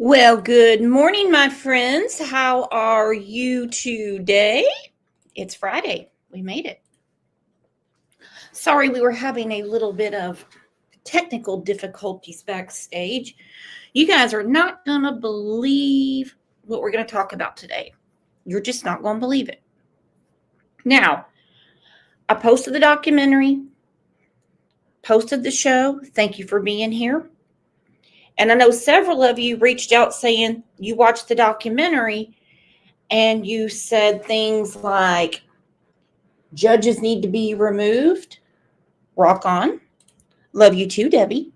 Well, good morning, my friends. How are you today? It's Friday. We made it. Sorry, we were having a little bit of technical difficulties backstage. You guys are not going to believe what we're going to talk about today. You're just not going to believe it. Now, I posted the documentary, posted the show. Thank you for being here. And I know several of you reached out saying you watched the documentary and you said things like judges need to be removed. Rock on. Love you too, Debbie.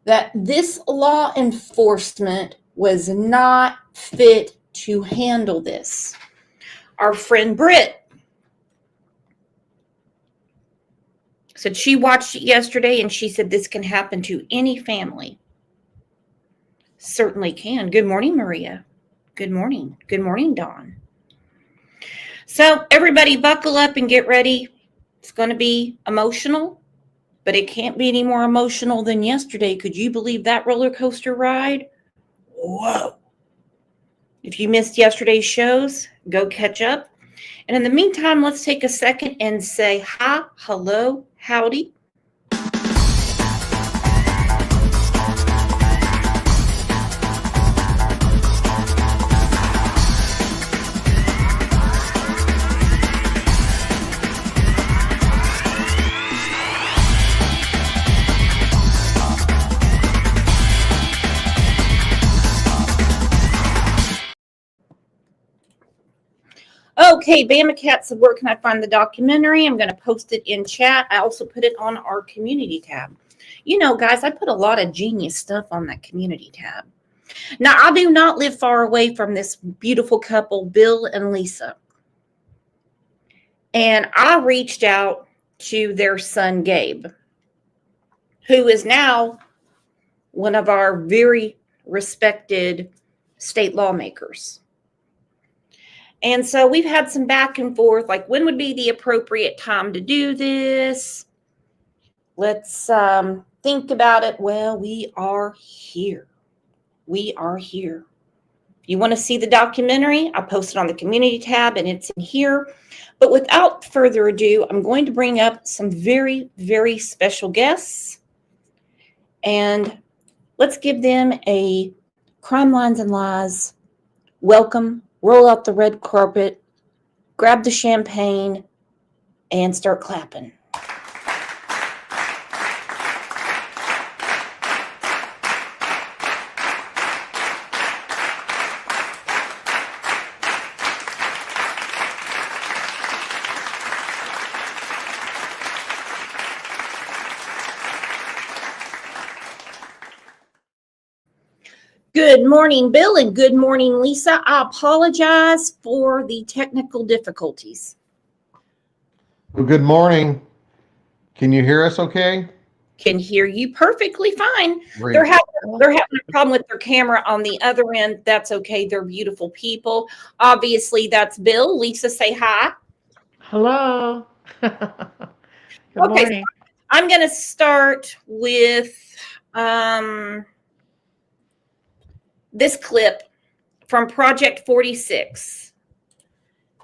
That this law enforcement was not fit to handle this. Our friend Britt said she watched it yesterday and she said this can happen to any family. Certainly can. Good morning, Maria. Good morning. Good morning, Dawn. So everybody buckle up and get ready. It's going to be emotional, but it can't be any more emotional than yesterday. Could you believe that roller coaster ride? Whoa. If you missed yesterday's shows, go catch up. And in the meantime, let's take a second and say hi, hello, howdy. Okay, Bama Cat said, where can I find the documentary? I'm going to post it in chat. I also put it on our community tab. You know, guys, I put a lot of genius stuff on that community tab. Now, I do not live far away from this beautiful couple, Bill and Lisa. And I reached out to their son, Gabe, who is now one of our very respected state lawmakers. And so we've had some back and forth, like when would be the appropriate time to do this? Let's think about it. Well, we are here. We are here. If you want to see the documentary, I posted on the community tab and it's in here. But without further ado, I'm going to bring up some very, very special guests. And let's give them a Crime Lines and Lies welcome. Roll out the red carpet, grab the champagne, and start clapping. Good morning, Bill, and good morning, Lisa. I apologize for the technical difficulties. Well, good morning. Can you hear us okay? Can hear you perfectly fine. Great. They're having a problem with their camera on the other end. That's okay. They're beautiful people. Obviously, that's Bill. Lisa, say hi. Hello. Good morning. So I'm going to start with this clip from Project 46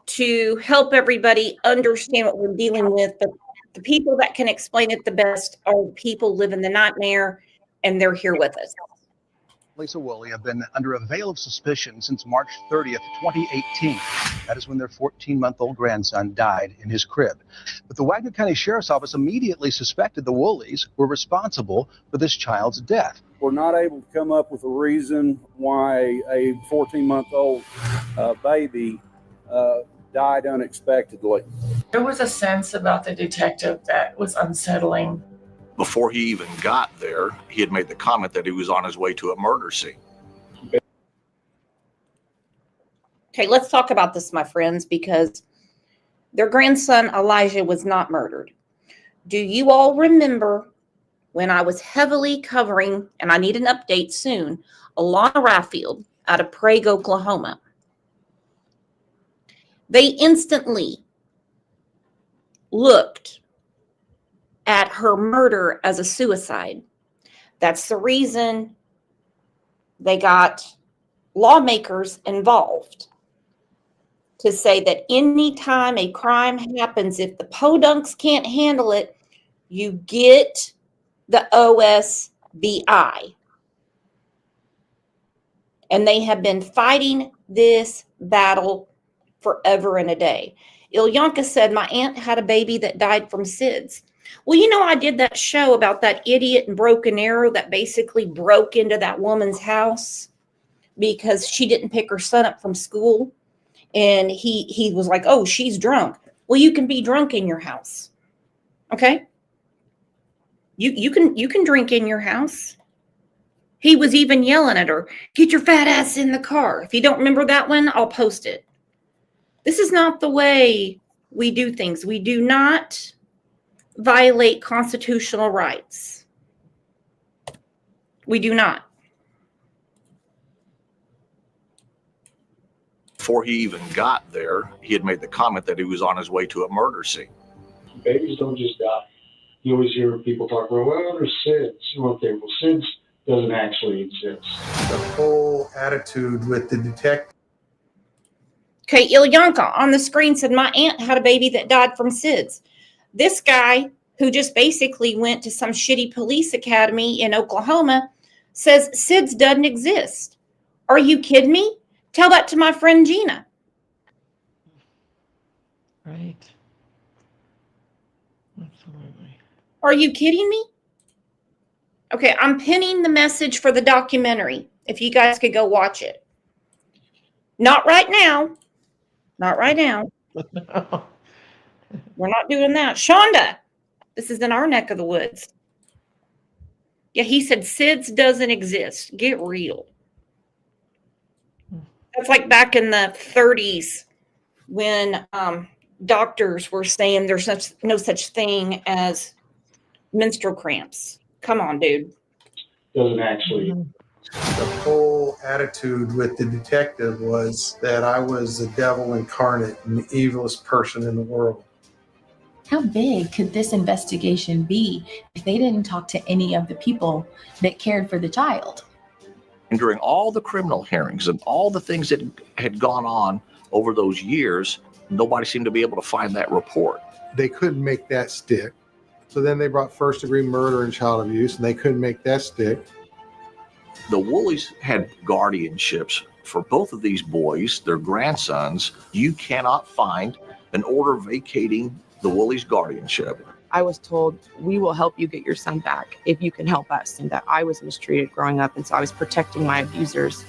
to help everybody understand what we're dealing with. But the people that can explain it the best are people living the nightmare, and they're here with us. Lisa Woolley have been under a veil of suspicion since March 30th, 2018. That is when their 14-month-old grandson died in his crib. But the Wagner County Sheriff's Office immediately suspected the Woolleys were responsible for this child's death. We're not able to come up with a reason why a 14-month-old baby died unexpectedly. There was a sense about the detective that was unsettling. Before he even got there, he had made the comment that he was on his way to a murder scene. Okay, let's talk about this, my friends, because their grandson, Elijah, was not murdered. Do you all remember when I was heavily covering, and I need an update soon, Alana Raffield out of Prague, Oklahoma? They instantly looked at her murder as a suicide. That's the reason they got lawmakers involved to say that anytime a crime happens, if the podunks can't handle it, you get the OSBI. And they have been fighting this battle forever and a day. Ilyanka said, my aunt had a baby that died from SIDS. Well, you know, I did that show about that idiot and broken arrow that basically broke into that woman's house because she didn't pick her son up from school. And he was like, oh, she's drunk. Well, you can be drunk in your house. Okay? You can drink in your house. He was even yelling at her, get your fat ass in the car. If you don't remember that one, I'll post it. This is not the way we do things. We do not violate constitutional rights. We do not. Before he even got there, he had made the comment that he was on his way to a murder scene. Babies don't just die. You always hear people talk about, well, there's SIDS. Okay, well, SIDS doesn't actually exist. The whole attitude with the detective. Okay, Ilyanka on the screen said, my aunt had a baby that died from SIDS. This guy, who just basically went to some shitty police academy in Oklahoma, says SIDS doesn't exist. Are you kidding me? Tell that to my friend Gina. Right. Absolutely. Are you kidding me? Okay, I'm pinning the message for the documentary. If you guys could go watch it. Not right now. Not right now. We're not doing that. Shonda, this is in our neck of the woods. Yeah, he said SIDS doesn't exist. Get real. That's like back in the 30s when doctors were saying there's no such thing as menstrual cramps. Come on, dude. Doesn't actually. The whole attitude with the detective was that I was the devil incarnate and the evilest person in the world. How big could this investigation be if they didn't talk to any of the people that cared for the child? And during all the criminal hearings and all the things that had gone on over those years, nobody seemed to be able to find that report. They couldn't make that stick. So then they brought first-degree murder and child abuse, and they couldn't make that stick. The Woolies had guardianships for both of these boys, their grandsons. You cannot find an order vacating the Woolies' guardianship. I was told, we will help you get your son back if you can help us, and that I was mistreated growing up, and so I was protecting my abusers.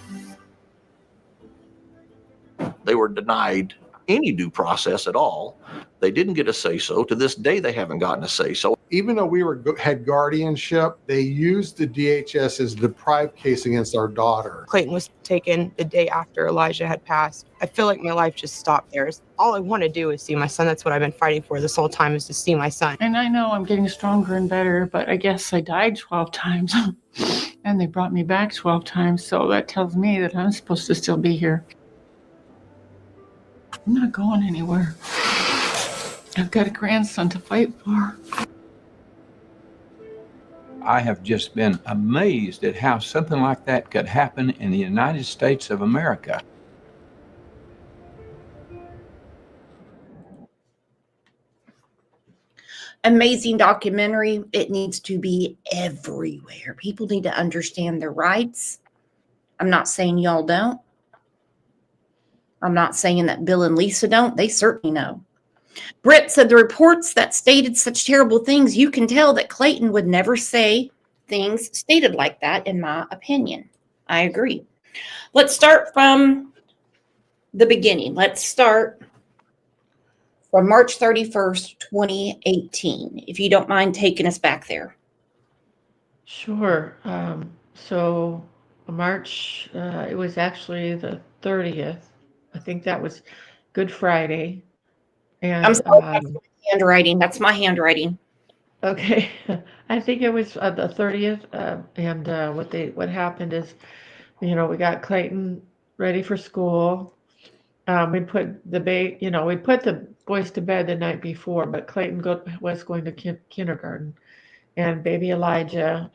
They were denied any due process at all. They didn't get a say-so. To this day, they haven't gotten a say-so. Even though we had guardianship, they used the DHS as a deprived case against our daughter. Clayton was taken the day after Elijah had passed. I feel like my life just stopped there. All I want to do is see my son. That's what I've been fighting for this whole time, is to see my son. And I know I'm getting stronger and better, but I guess I died 12 times and they brought me back 12 times. So that tells me that I'm supposed to still be here. I'm not going anywhere. I've got a grandson to fight for. I have just been amazed at how something like that could happen in the United States of America. Amazing documentary. It needs to be everywhere. People need to understand their rights. I'm not saying y'all don't. I'm not saying that Bill and Lisa don't. They certainly know. Britt said the reports that stated such terrible things, you can tell that Clayton would never say things stated like that, in my opinion. I agree. Let's start from the beginning. Let's start from March 31st, 2018, if you don't mind taking us back there. Sure. So March, it was actually the 30th. I think that was Good Friday. And I'm sorry, that's my handwriting. That's my handwriting. okay, I think it was the 30th. What happened is, we got Clayton ready for school. We put the boys to bed the night before, but Clayton was going to kindergarten, and baby Elijah,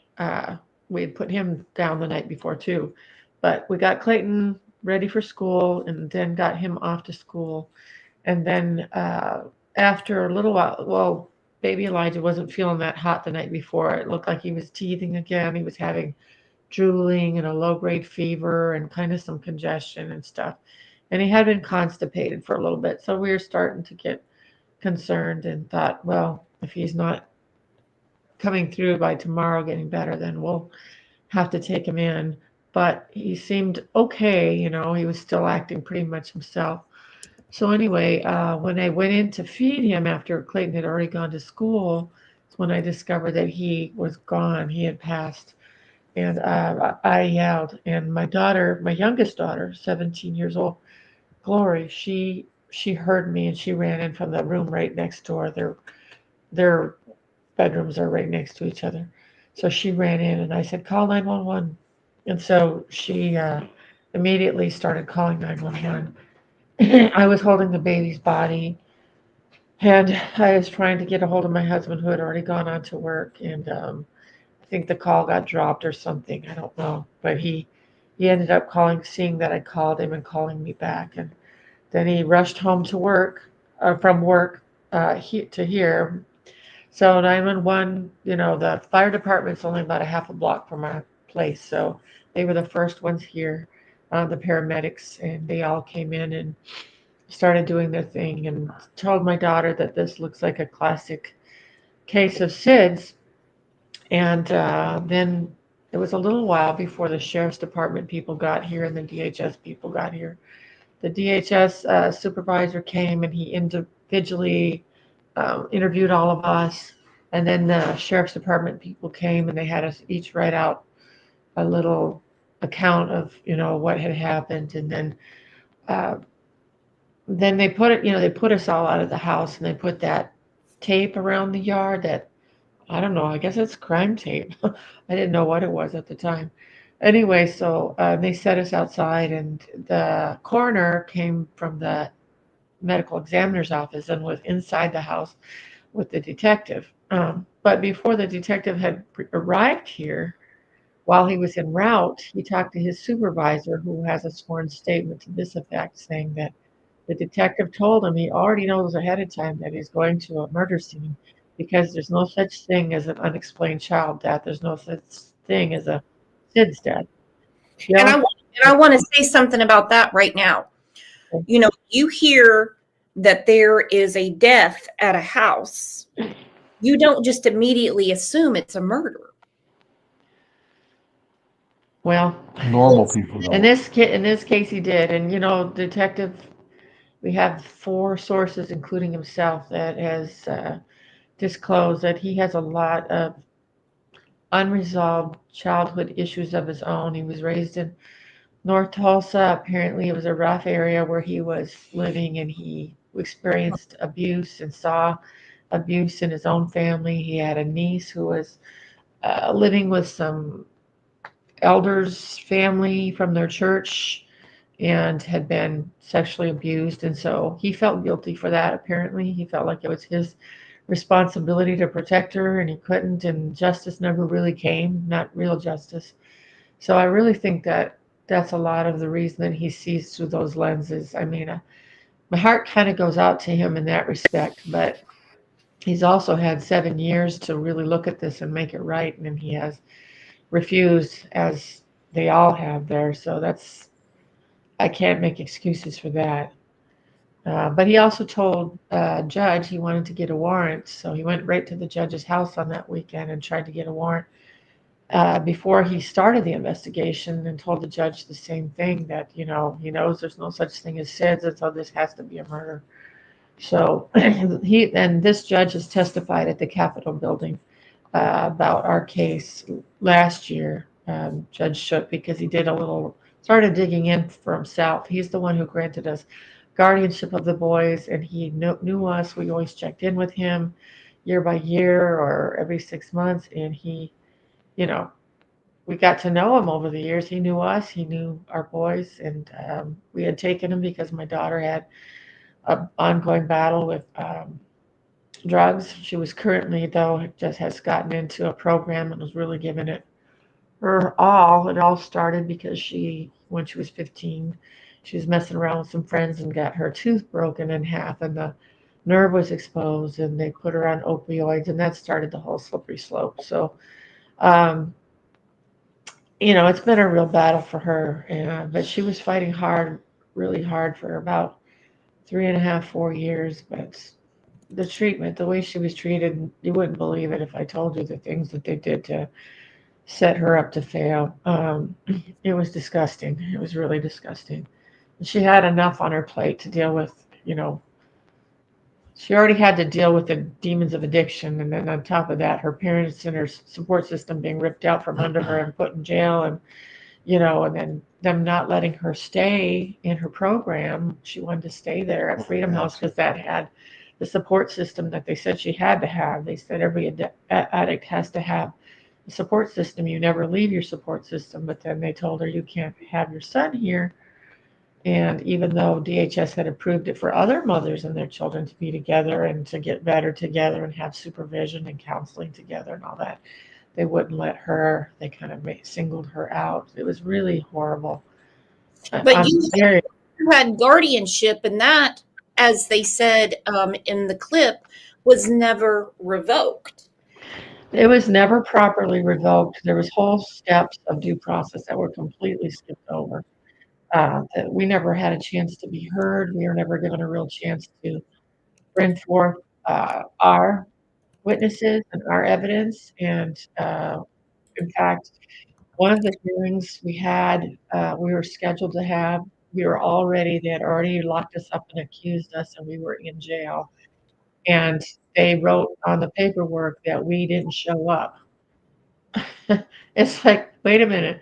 we put him down the night before too. But we got Clayton ready for school and then got him off to school. And then after a little while, well, baby Elijah wasn't feeling that hot the night before. It looked like he was teething again. He was having drooling and a low grade fever and kind of some congestion and stuff. And he had been constipated for a little bit. So we were starting to get concerned and thought, well, if he's not coming through by tomorrow getting better, then we'll have to take him in. But he seemed okay, he was still acting pretty much himself. So anyway, when I went in to feed him after Clayton had already gone to school, it's when I discovered that he was gone. He had passed. And I yelled. And my daughter, my youngest daughter, 17 years old, Glory, she heard me and she ran in from the room right next door. Their bedrooms are right next to each other. So she ran in and I said, call 911. And so she immediately started calling 911. I was holding the baby's body and I was trying to get a hold of my husband who had already gone on to work. And I think the call got dropped or something. I don't know. But he ended up calling, seeing that I called him and calling me back. And then he rushed home to work, from work to here. So 911, the fire department's only about a half a block from our place. So they were the first ones here, the paramedics, and they all came in and started doing their thing and told my daughter that this looks like a classic case of SIDS. And then it was a little while before the sheriff's department people got here and the DHS people got here. The DHS supervisor came and he individually interviewed all of us. And then the sheriff's department people came and they had us each write out a little account of, what had happened. And then they put it, they put us all out of the house and they put that tape around the yard that, I don't know, I guess it's crime tape. I didn't know what it was at the time. Anyway, so they set us outside and the coroner came from the medical examiner's office and was inside the house with the detective. But before the detective had arrived here, while he was en route, he talked to his supervisor, who has a sworn statement to this effect, saying that the detective told him he already knows ahead of time that he's going to a murder scene because there's no such thing as an unexplained child death. There's no such thing as a SIDS death. And I want to say something about that right now. You hear that there is a death at a house. You don't just immediately assume it's a murder. Well, Normal people in don't. this case, he did. And detective, we have 4 sources, including himself, that has disclosed that he has a lot of unresolved childhood issues of his own. He was raised in North Tulsa. Apparently, it was a rough area where he was living, and he experienced abuse and saw abuse in his own family. He had a niece who was living with some elders' family from their church and had been sexually abused. And so he felt guilty for that, apparently. He felt like it was his responsibility to protect her, and he couldn't, and justice never really came, not real justice. So I really think that that's a lot of the reason that he sees through those lenses. I mean, my heart kind of goes out to him in that respect, but he's also had 7 years to really look at this and make it right, and he has refused, as they all have there. So I can't make excuses for that. But he also told judge he wanted to get a warrant, so he went right to the judge's house on that weekend and tried to get a warrant before he started the investigation, and told the judge the same thing, that he knows there's no such thing as SIDS, and so this has to be a murder. So this judge has testified at the Capitol building about our case last year. Judge Shook, because he started digging in for himself. He's the one who granted us guardianship of the boys, and he knew us. We always checked in with him year by year or every 6 months, and he, we got to know him over the years. He knew us, he knew our boys, and we had taken him because my daughter had an ongoing battle with drugs. She was currently, though, just has gotten into a program and was really giving it her all. It all started because when she was 15, she was messing around with some friends and got her tooth broken in half, and the nerve was exposed, and they put her on opioids, and that started the whole slippery slope. So, um, it's been a real battle for her, but she was fighting hard, really hard for about 3.5, 4 years. But the treatment, the way she was treated, you wouldn't believe it if I told you the things that they did to set her up to fail. It was disgusting. It was really disgusting. She had enough on her plate to deal with, she already had to deal with the demons of addiction. And then on top of that, her parents and her support system being ripped out from under her and put in jail. And then them not letting her stay in her program. She wanted to stay there at Freedom House because that had the support system that they said she had to have. They said every addict has to have a support system. You never leave your support system. But then they told her, you can't have your son here. And even though DHS had approved it for other mothers and their children to be together and to get better together and have supervision and counseling together and all that, they wouldn't let her. They kind of singled her out. It was really horrible. But you had guardianship, and that, as they said in the clip, was never revoked. It was never properly revoked. There was whole steps of due process that were completely skipped over. That we never had a chance to be heard. We were never given a real chance to bring forth our witnesses and our evidence. And in fact, one of the hearings we had, we were scheduled to have, they had already locked us up and accused us, and we were in jail. And they wrote on the paperwork that we didn't show up. It's like, wait a minute,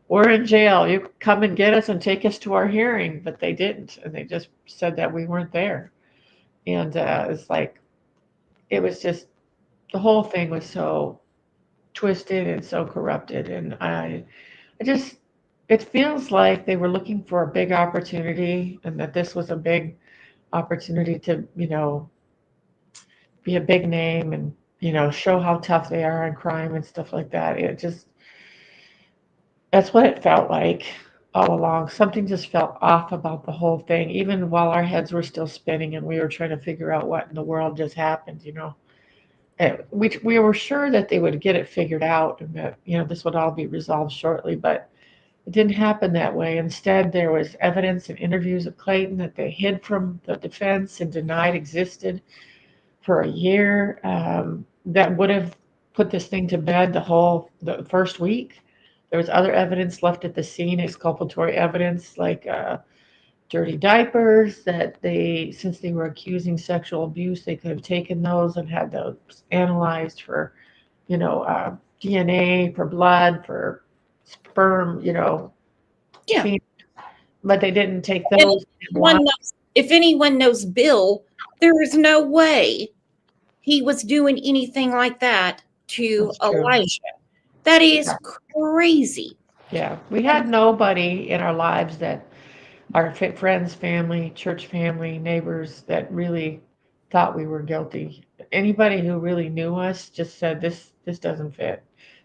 we're in jail. You come and get us and take us to our hearing. But they didn't. And they just said that we weren't there. And it's like, it was just, the whole thing was so twisted and so corrupted. And it feels like they were looking for a big opportunity, and that this was a big opportunity to, be a big name and, show how tough they are on crime and stuff like that. That's what it felt like all along. Something just felt off about the whole thing, even while our heads were still spinning and we were trying to figure out what in the world just happened, And we were sure that they would get it figured out and that, this would all be resolved shortly, but it didn't happen that way. Instead, there was evidence and interviews of Clayton that they hid from the defense and denied existed for a year. That would have put this thing to bed the first week. There was other evidence left at the scene, exculpatory evidence like dirty diapers that since they were accusing sexual abuse, they could have taken those and had those analyzed for, DNA, for blood, for sperm, Yeah. But they didn't take those. If anyone knows Bill, there is no way he was doing anything like that to Elijah. That is crazy. Yeah, we had nobody in our lives that our friends, family, church family, neighbors that really thought we were guilty. Anybody who really knew us just said, this doesn't fit.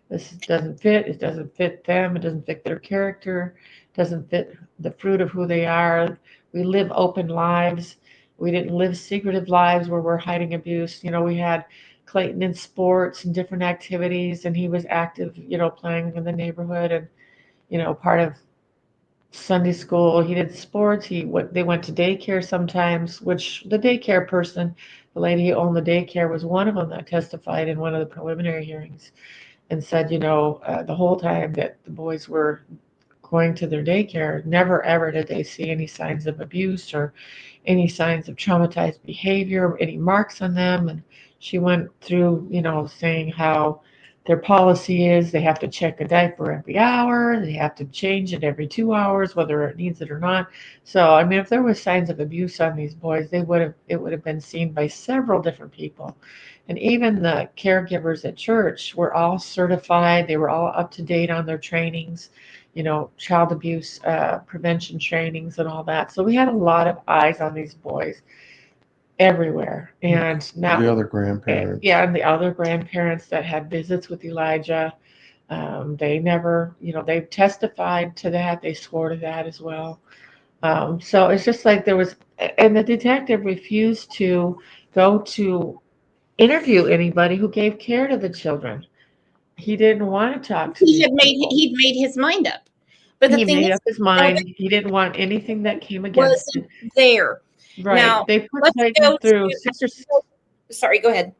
This doesn't fit. It doesn't fit them. It doesn't fit their character. It doesn't fit the fruit of who they are. We live open lives. We didn't live secretive lives where we're hiding abuse. We had Clayton in sports and different activities, and he was active, playing in the neighborhood and, part of Sunday school. He did sports. They went to daycare sometimes, which the daycare person, the lady who owned the daycare, was one of them that testified in one of the preliminary hearings and said, the whole time that the boys were going to their daycare, never ever did they see any signs of abuse or any signs of traumatized behavior, any marks on them. And she went through, saying how their policy is they have to check a diaper every hour, they have to change it every 2 hours, whether it needs it or not. So, if there was signs of abuse on these boys, it would have been seen by several different people. And even the caregivers at church were all certified. They were all up to date on their trainings, child abuse prevention trainings and all that. So we had a lot of eyes on these boys everywhere. And now the other grandparents. Yeah, and the other grandparents that had visits with Elijah. They never, they testified to that. They swore to that as well. So it's just like there was, and the detective refused to go to interview anybody who gave care to the children. He didn't want to talk to these people. He'd made his mind up. But the He thing made is, up his mind. He didn't want anything that came against wasn't it. there. Right. Now, They put let's Clayton go through to, 6 or sorry, go ahead.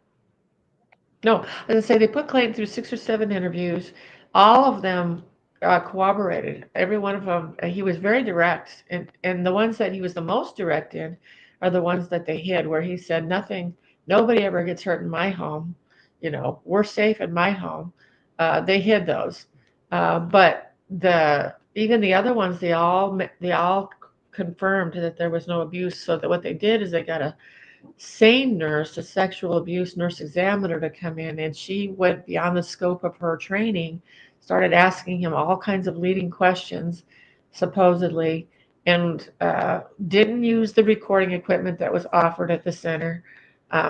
No, I was gonna say they put Clayton through 6 or 7 interviews. All of them cooperated. Every one of them, he was very direct, and the ones that he was the most direct in are the ones that they hid, where he said nothing, nobody ever gets hurt in my home. We're safe in my home. They hid those, but even the other ones, they all confirmed that there was no abuse. So that what they did is they got a sane nurse, a sexual abuse nurse examiner, to come in, and she went beyond the scope of her training, started asking him all kinds of leading questions, supposedly, and didn't use the recording equipment that was offered at the center.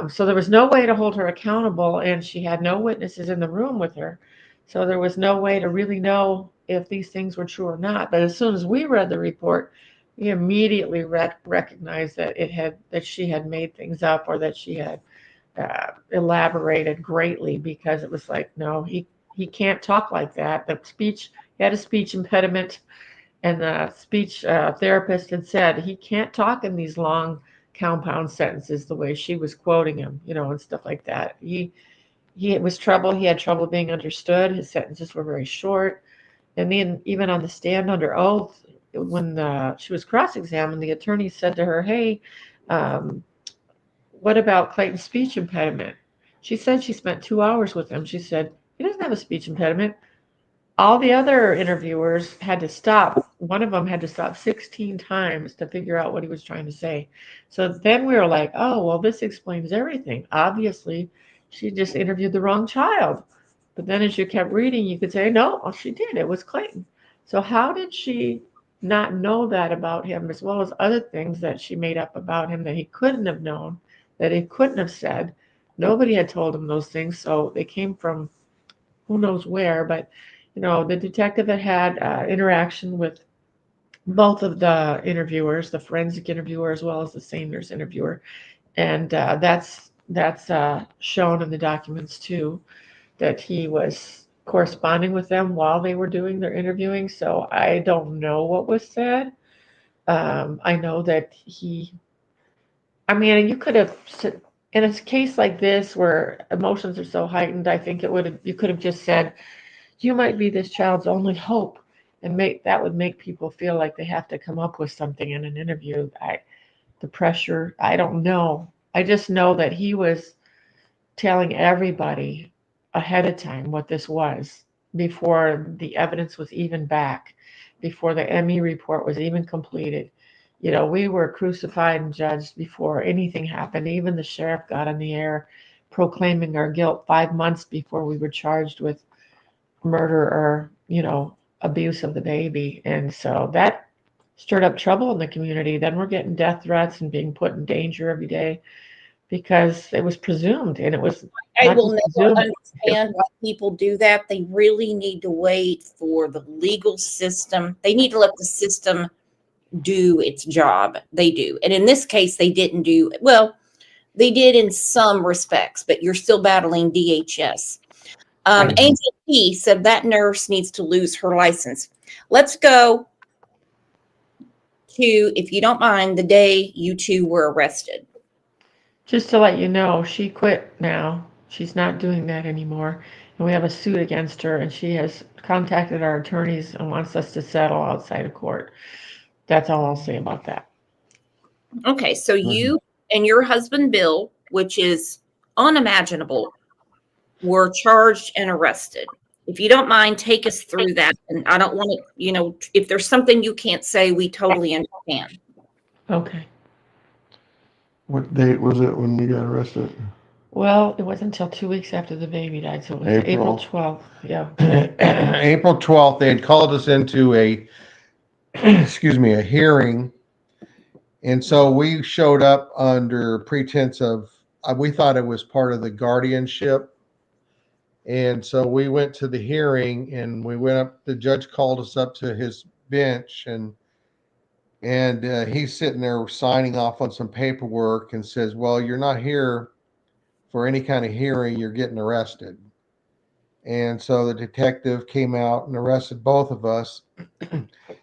So there was no way to hold her accountable, and she had no witnesses in the room with her. So there was no way to really know if these things were true or not. But as soon as we read the report, we immediately recognized that she had made things up, or that she had elaborated greatly, because it was like, no, he can't talk like that. He had a speech impediment, and the speech therapist had said he can't talk in these long compound sentences the way she was quoting him, and stuff like that. He had trouble being understood. His sentences were very short. And then even on the stand under oath, when she was cross-examined, the attorney said to her, "Hey, what about Clayton's speech impediment?" She said she spent 2 hours with him. She said, "He doesn't have a speech impediment." All the other interviewers had to stop. One of them had to stop 16 times to figure out what he was trying to say. So then we were like, oh, well, this explains everything. Obviously, she just interviewed the wrong child. But then as you kept reading, you could say, no, she did. It was Clayton. So how did she not know that about him, as well as other things that she made up about him that he couldn't have known, that he couldn't have said? Nobody had told him those things, so they came from who knows where. But the detective had interaction with both of the interviewers, the forensic interviewer as well as the sane nurse interviewer, and that's shown in the documents too, that he was corresponding with them while they were doing their interviewing. So I don't know what was said. I know that you could have, in a case like this where emotions are so heightened, I think you could have just said, you might be this child's only hope, and that would make people feel like they have to come up with something in an interview. The pressure, I don't know. I just know that he was telling everybody ahead of time what this was, before the evidence was even back, before the ME report was even completed. We were crucified and judged before anything happened. Even the sheriff got on the air proclaiming our guilt 5 months before we were charged with murder or abuse of the baby. And so that stirred up trouble in the community. Then we're getting death threats and being put in danger every day because it was presumed, and it was I not will just never presumed. understand why people do that. They really need to wait for the legal system. They need to let the system do its job. They do. And in this case, they didn't do well. They did in some respects, but you're still battling DHS. Right. Angel P said that nurse needs to lose her license. Let's go to, if you don't mind, the day you two were arrested. Just to let you know, she quit now. She's not doing that anymore. And we have a suit against her, and she has contacted our attorneys and wants us to settle outside of court. That's all I'll say about that. Okay, so you and your husband, Bill, which is unimaginable, were charged and arrested. If you don't mind, take us through that. And I don't want to, if there's something you can't say, we totally understand. Okay. What date was it when we got arrested? Well, it wasn't until 2 weeks after the baby died, so it was April 12th. Yeah. April 12th, they had called us into a hearing. And so we showed up under pretense of, we thought it was part of the guardianship And so we went to the hearing, and we went up. The judge called us up to his bench, and he's sitting there signing off on some paperwork and says, "Well, you're not here for any kind of hearing. You're getting arrested." And so the detective came out and arrested both of us.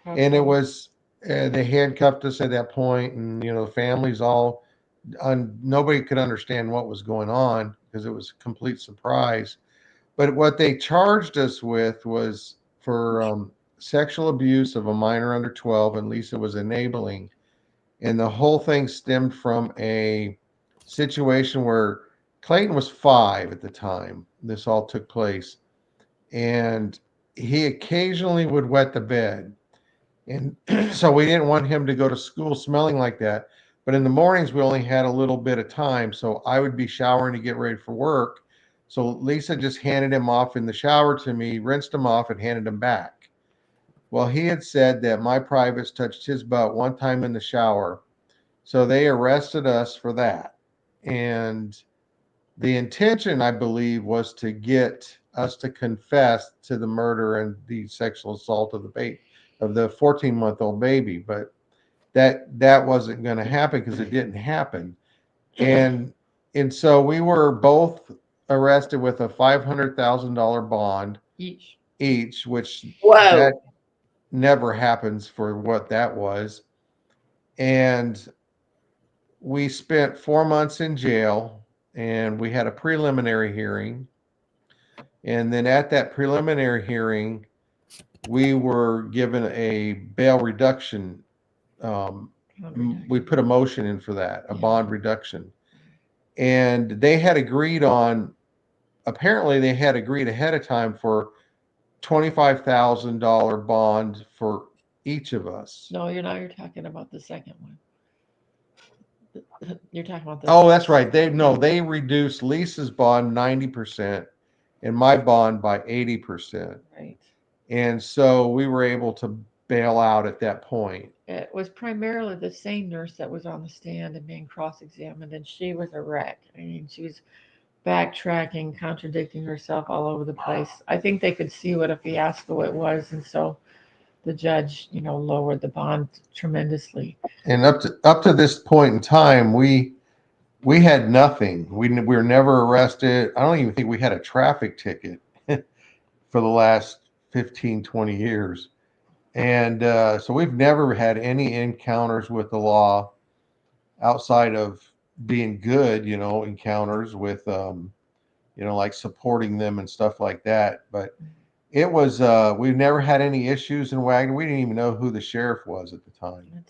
And it was, they handcuffed us at that point, and the families all, nobody could understand what was going on because it was a complete surprise. But what they charged us with was for sexual abuse of a minor under 12, and Lisa was enabling. And the whole thing stemmed from a situation where Clayton was 5 at the time this all took place, and he occasionally would wet the bed. And so we didn't want him to go to school smelling like that. But in the mornings, we only had a little bit of time. So I would be showering to get ready for work. So Lisa just handed him off in the shower to me, rinsed him off, and handed him back. Well, he had said that my privates touched his butt one time in the shower. So they arrested us for that. And the intention, I believe, was to get us to confess to the murder and the sexual assault of the 14-month-old baby. But that wasn't going to happen because it didn't happen. And so we were both arrested with a $500,000 bond each, which that never happens for what that was. And we spent 4 months in jail, and we had a preliminary hearing. And then at that preliminary hearing, we were given a bail reduction. We put a motion in for that, a bond reduction. And they had agreed apparently they had agreed ahead of time for $25,000 bond for each of us. No, you're not. You're talking about the second one. You're talking about the. Oh, that's right. They reduced Lisa's bond 90% and my bond by 80%. Right. And so we were able to bail out at that point. It was primarily the same nurse that was on the stand and being cross-examined, and she was a wreck. I mean, she was backtracking, contradicting herself all over the place. I think they could see what a fiasco it was, and so the judge, lowered the bond tremendously. And up to this point in time, we had nothing. We were never arrested. I don't even think we had a traffic ticket for the last 15, 20 years. And so we've never had any encounters with the law outside of being good, encounters with, like supporting them and stuff like that. But it was, we've never had any issues in Wagner. We didn't even know who the sheriff was at the time.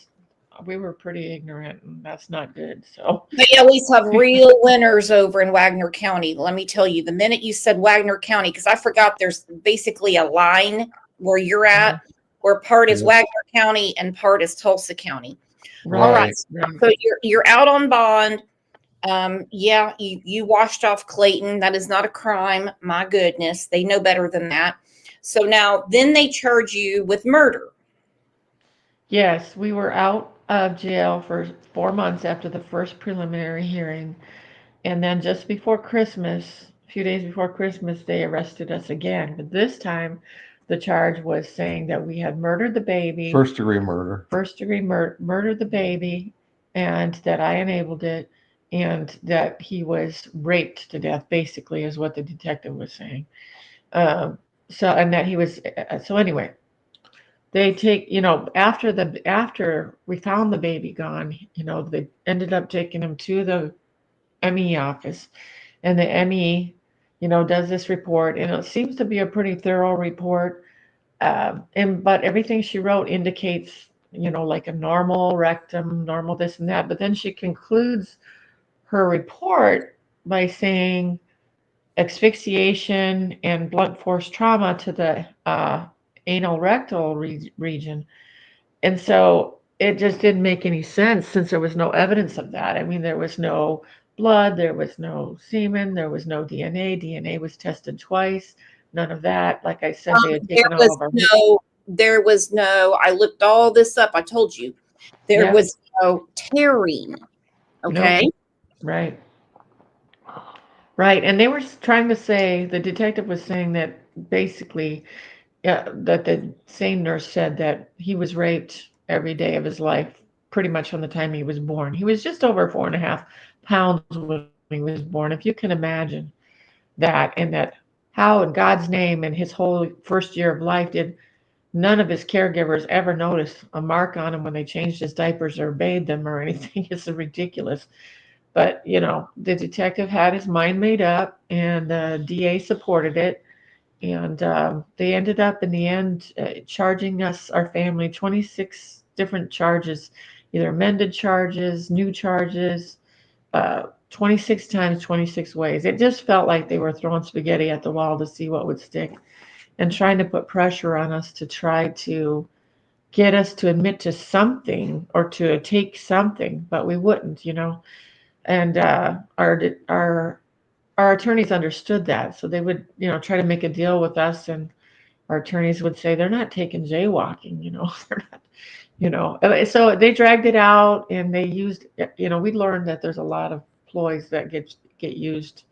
We were pretty ignorant, and that's not good. So they always have real winners over in Wagner County. Let me tell you, the minute you said Wagner County, because I forgot there's basically a line where you're at, where part is Wagner County and part is Tulsa County. Right. All right. So you're out on bond. You washed off Clayton. That is not a crime. My goodness. They know better than that. So now then they charge you with murder. Yes, we were out of jail for 4 months after the first preliminary hearing. And then just before Christmas, a few days before Christmas, they arrested us again. But this time, the charge was saying that we had murdered the baby. First degree murder. First degree murdered the baby, and that I enabled it, and that he was raped to death, basically, is what the detective was saying. And that he was, so anyway, they take, after we found the baby gone, they ended up taking him to the ME office, and the ME, does this report, and it seems to be a pretty thorough report. But everything she wrote indicates, like a normal rectum, normal this and that. But then she concludes her report by saying asphyxiation and blunt force trauma to the anal rectal region. And so it just didn't make any sense since there was no evidence of that. I mean, there was no blood, there was no semen, there was no DNA. DNA was tested twice. None of that. Like I said, they had taken all of our. There was no, I looked all this up. I told you. There was no tearing. Okay. Nope. Right. Right. And they were trying to say, the detective was saying that basically, yeah, that the same nurse said that he was raped every day of his life, pretty much from the time he was born. He was just over 4.5 pounds when he was born. If you can imagine that, and that how in God's name in his whole first year of life did none of his caregivers ever notice a mark on him when they changed his diapers or bathed them or anything. It's ridiculous. But, the detective had his mind made up, and the DA supported it. And they ended up in the end charging us, our family, 26 different charges, either amended charges, new charges, 26 times, 26 ways. It just felt like they were throwing spaghetti at the wall to see what would stick and trying to put pressure on us to try to get us to admit to something or to take something, but we wouldn't. And our attorneys understood that, so they would, try to make a deal with us, and our attorneys would say they're not taking jaywalking, they're not, So they dragged it out, and they used, we learned that there's a lot of ploys that get used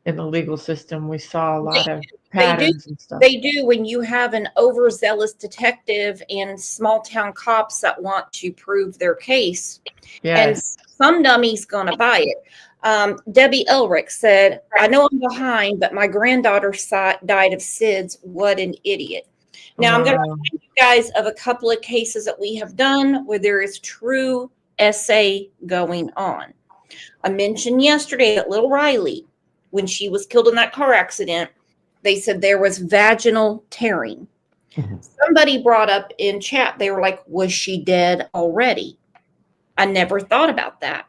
in the legal system. We saw a lot of They do. patterns and stuff. They do when you have an overzealous detective and small town cops that want to prove their case. And Yes. some dummy's going to buy it. Debbie Elric said, I know I'm behind, but my granddaughter died of SIDS. What an idiot. Now, I'm going to remind you guys of a couple of cases that we have done where there is true essay going on. I mentioned yesterday that Little Riley, when she was killed in that car accident, they said there was vaginal tearing. Somebody brought up in chat, they were like, was she dead already? I never thought about that.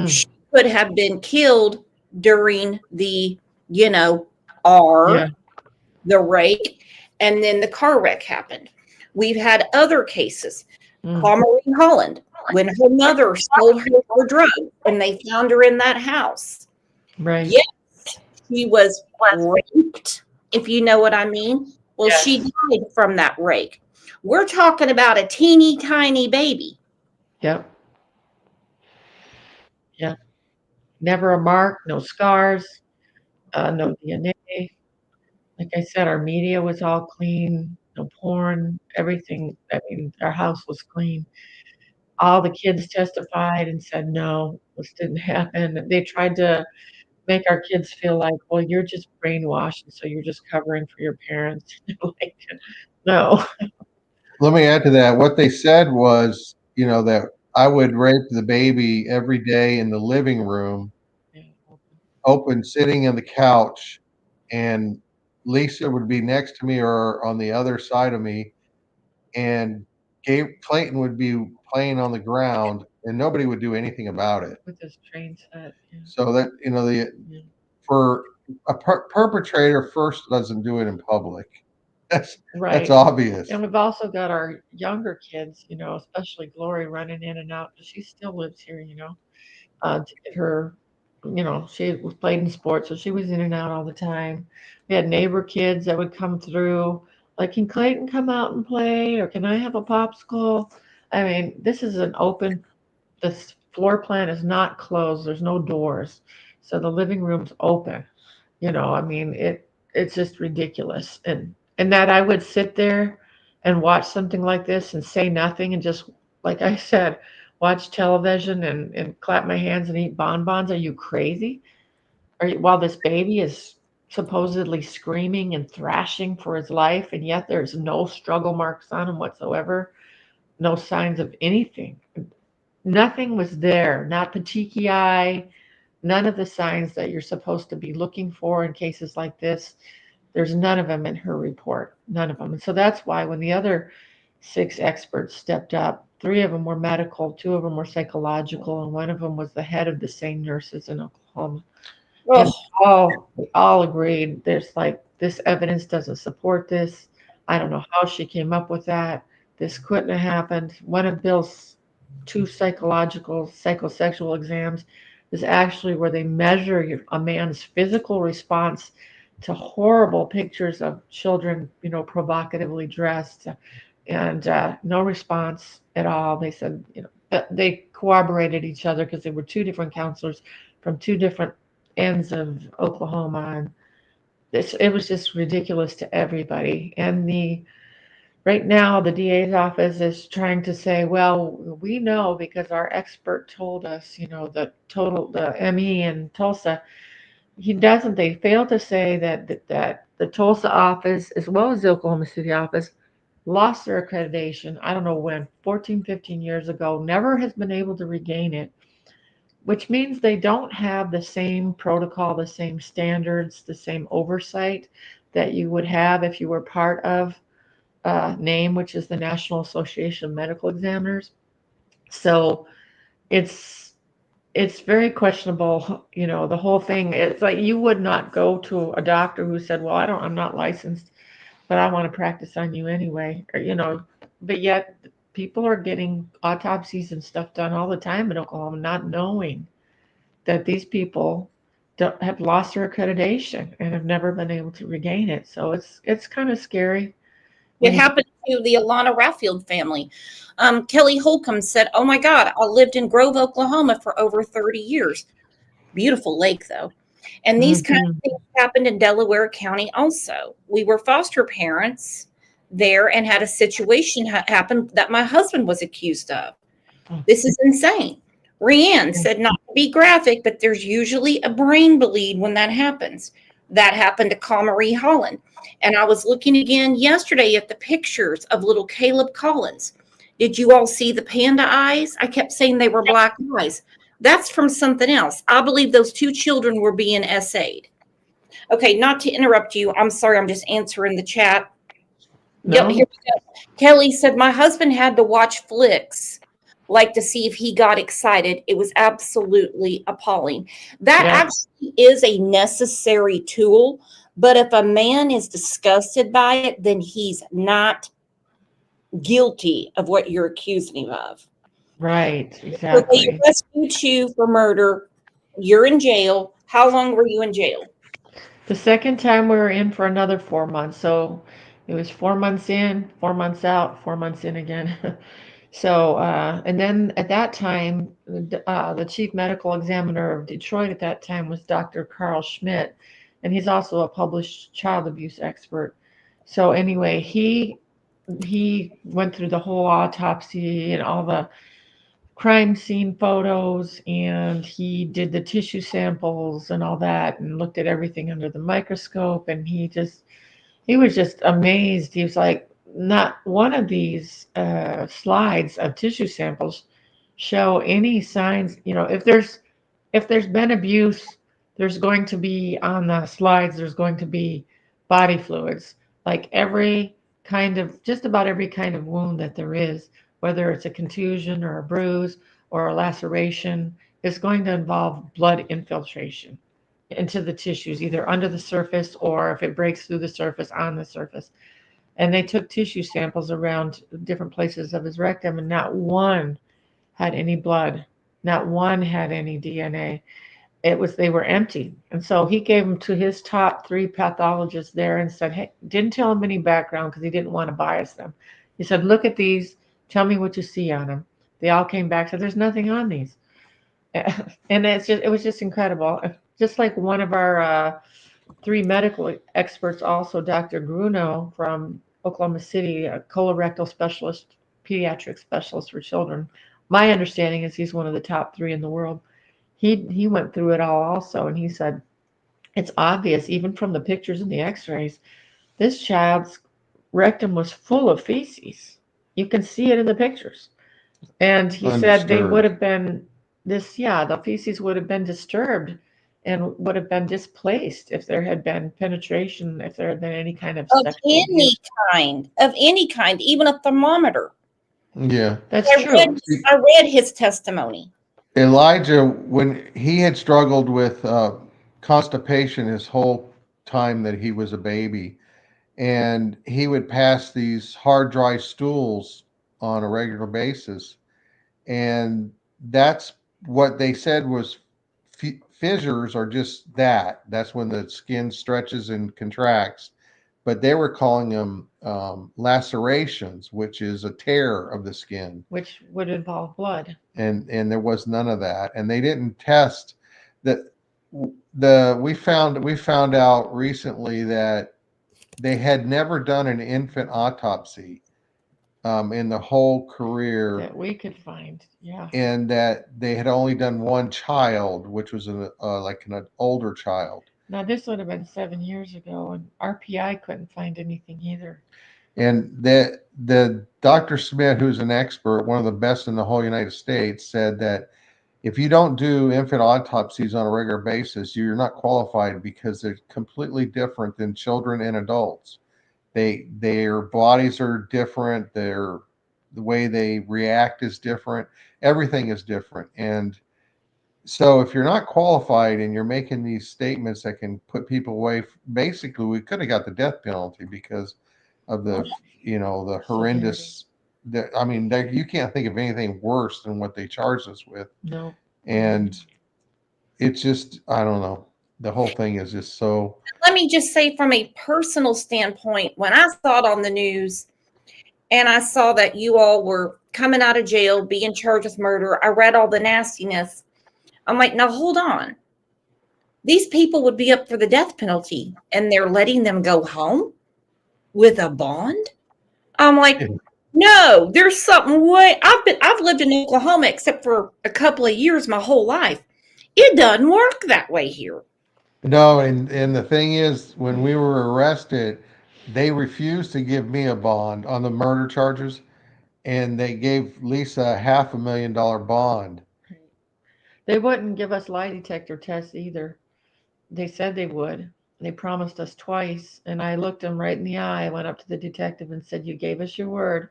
She could have been killed during the, the rape, and then the car wreck happened. We've had other cases. Call Maureen Holland, when her mother sold her for drugs and they found her in that house. Right. Yes, she was raped, if you know what I mean. Well, Yes. she died from that rape. We're talking about a teeny tiny baby. Yep. Yeah. Never a mark, no scars, no DNA. Like I said, our media was all clean, no porn, everything. I mean, our house was clean. All the kids testified and said, no, this didn't happen. They tried to make our kids feel like, well, you're just brainwashed, and so you're just covering for your parents. Like, no. Let me add to that. What they said was, that I would rape the baby every day in the living room, open, sitting on the couch, and Lisa would be next to me or on the other side of me, and Clayton would be playing on the ground, and nobody would do anything about it. With this train set. Yeah. So that, for a perpetrator first doesn't do it in public. That's Right. obvious. And we've also got our younger kids, especially Glory, running in and out. She still lives here, to get her, she was played in sports, so she was in and out all the time. We had neighbor kids that would come through, like, can Clayton come out and play, or can I have a popsicle? I mean, this is this floor plan is not closed. There's no doors. So the living room's open. I mean, it's just ridiculous. And that I would sit there and watch something like this and say nothing and just, like I said, watch television and clap my hands and eat bonbons. Are you crazy? While this baby is supposedly screaming and thrashing for his life, and yet there's no struggle marks on him whatsoever, no signs of anything. Nothing was there, not petechiae, none of the signs that you're supposed to be looking for in cases like this. There's none of them in her report, none of them. And so that's why when the other 6 experts stepped up, 3 of them were medical, 2 of them were psychological, and 1 of them was the head of the same nurses in Oklahoma. And we all agreed, there's like, this evidence doesn't support this. I don't know how she came up with that. This couldn't have happened. One of Bill's 2 psychosexual exams is actually where they measure a man's physical response to horrible pictures of children, provocatively dressed, and no response at all. They said, they corroborated each other because they were 2 different counselors from 2 different ends of Oklahoma. And it was just ridiculous to everybody. And right now, the DA's office is trying to say, well, we know because our expert told us, the ME in Tulsa. They fail to say that the Tulsa office, as well as the Oklahoma City office, lost their accreditation. I don't know when, 14, 15 years ago, never has been able to regain it, which means they don't have the same protocol, the same standards, the same oversight that you would have if you were part of NAME, which is the National Association of Medical Examiners. So it's very questionable, the whole thing. It's like you would not go to a doctor who said, well, I'm not licensed, but I want to practice on you anyway. Or, but yet people are getting autopsies and stuff done all the time in Oklahoma, not knowing that these people have lost their accreditation and have never been able to regain it. So it's kind of scary. It happened to the Alana Raffield family. Kelly Holcomb said, oh my God, I lived in Grove, Oklahoma for over 30 years. Beautiful lake, though. And these kind of things happened in Delaware County also. We were foster parents there and had a situation happen that my husband was accused of. This is insane. Rianne said, not to be graphic, but there's usually a brain bleed when that happens. That happened to Marie Holland. And I was looking again yesterday at the pictures of little Caleb Collins. Did you all see the panda eyes? I kept saying they were black eyes. That's from something else. I believe those two children were being essayed. Okay, not to interrupt you. I'm sorry. I'm just answering the chat. No. Yep, here we go. Kelly said, my husband had to watch flicks, like to see if he got excited. It was absolutely appalling. That actually is a necessary tool. But if a man is disgusted by it, then he's not guilty of what you're accusing him of. Right, exactly. So they arrested you for murder. You're in jail. How long were you in jail? The second time we were in for another 4 months. So it was 4 months in, 4 months out, 4 months in again. So, and then at that time, the chief medical examiner of Detroit at that time was Dr. Carl Schmidt, and he's also a published child abuse expert. So anyway, he went through the whole autopsy and all the crime scene photos, and he did the tissue samples and all that, and looked at everything under the microscope, and he was just amazed. He was like, not one of these slides of tissue samples show any signs. If there's been abuse, there's going to be on the slides, there's going to be body fluids, like just about every kind of wound that there is, whether it's a contusion or a bruise or a laceration, is going to involve blood infiltration into the tissues, either under the surface or if it breaks through the surface, on the surface. And they took tissue samples around different places of his rectum, and not one had any blood, not one had any DNA. They were empty. And so he gave them to his top 3 pathologists there and said, hey, didn't tell him any background because he didn't want to bias them. He said, look at these, tell me what you see on them. They all came back, said, there's nothing on these. And it was just incredible. Just like one of our 3 medical experts, also Dr. Gruno from Oklahoma City, a colorectal specialist, pediatric specialist for children. My understanding is he's one of the top 3 in the world. He went through it all also, and he said, it's obvious, even from the pictures and the x-rays, this child's rectum was full of feces. You can see it in the pictures. And he said they would have been the feces would have been disturbed and would have been displaced if there had been penetration, if there had been any kind of any kind, even a thermometer. Yeah, that's true. I read his testimony. Elijah, when he had struggled with constipation his whole time that he was a baby, and he would pass these hard, dry stools on a regular basis, and that's what they said was fissures are just that. That's when the skin stretches and contracts, but they were calling them lacerations, which is a tear of the skin, which would involve blood. And there was none of that, and they didn't test that. we found out recently that they had never done an infant autopsy in the whole career, That we could find. Yeah. and that they had only done one child, which was like an older child. Now, this would have been 7 years ago, and RPI couldn't find anything either. And the Dr. Smith, who's an expert, one of the best in the whole United States, said that if you don't do infant autopsies on a regular basis, you're not qualified because they're completely different than children and adults. Their bodies are different. The way they react is different. Everything is different. And so if you're not qualified and you're making these statements that can put people away, basically we could have got the death penalty because of the the horrendous. I mean, you can't think of anything worse than what they charged us with. No. And it's just, I don't know. The whole thing is just so. Let me just say, from a personal standpoint, when I saw it on the news and I saw that you all were coming out of jail, being charged with murder, I read all the nastiness. I'm like, now hold on. These people would be up for the death penalty and they're letting them go home with a bond? I'm like, no, there's something way. I've lived in Oklahoma except for a couple of years my whole life. It doesn't work that way here. No, and the thing is, when we were arrested, they refused to give me a bond on the murder charges, and they gave Lisa a $500,000 bond. They wouldn't give us lie detector tests either. They said they would. They promised us twice, and I looked them right in the eye. I went up to the detective and said, "You gave us your word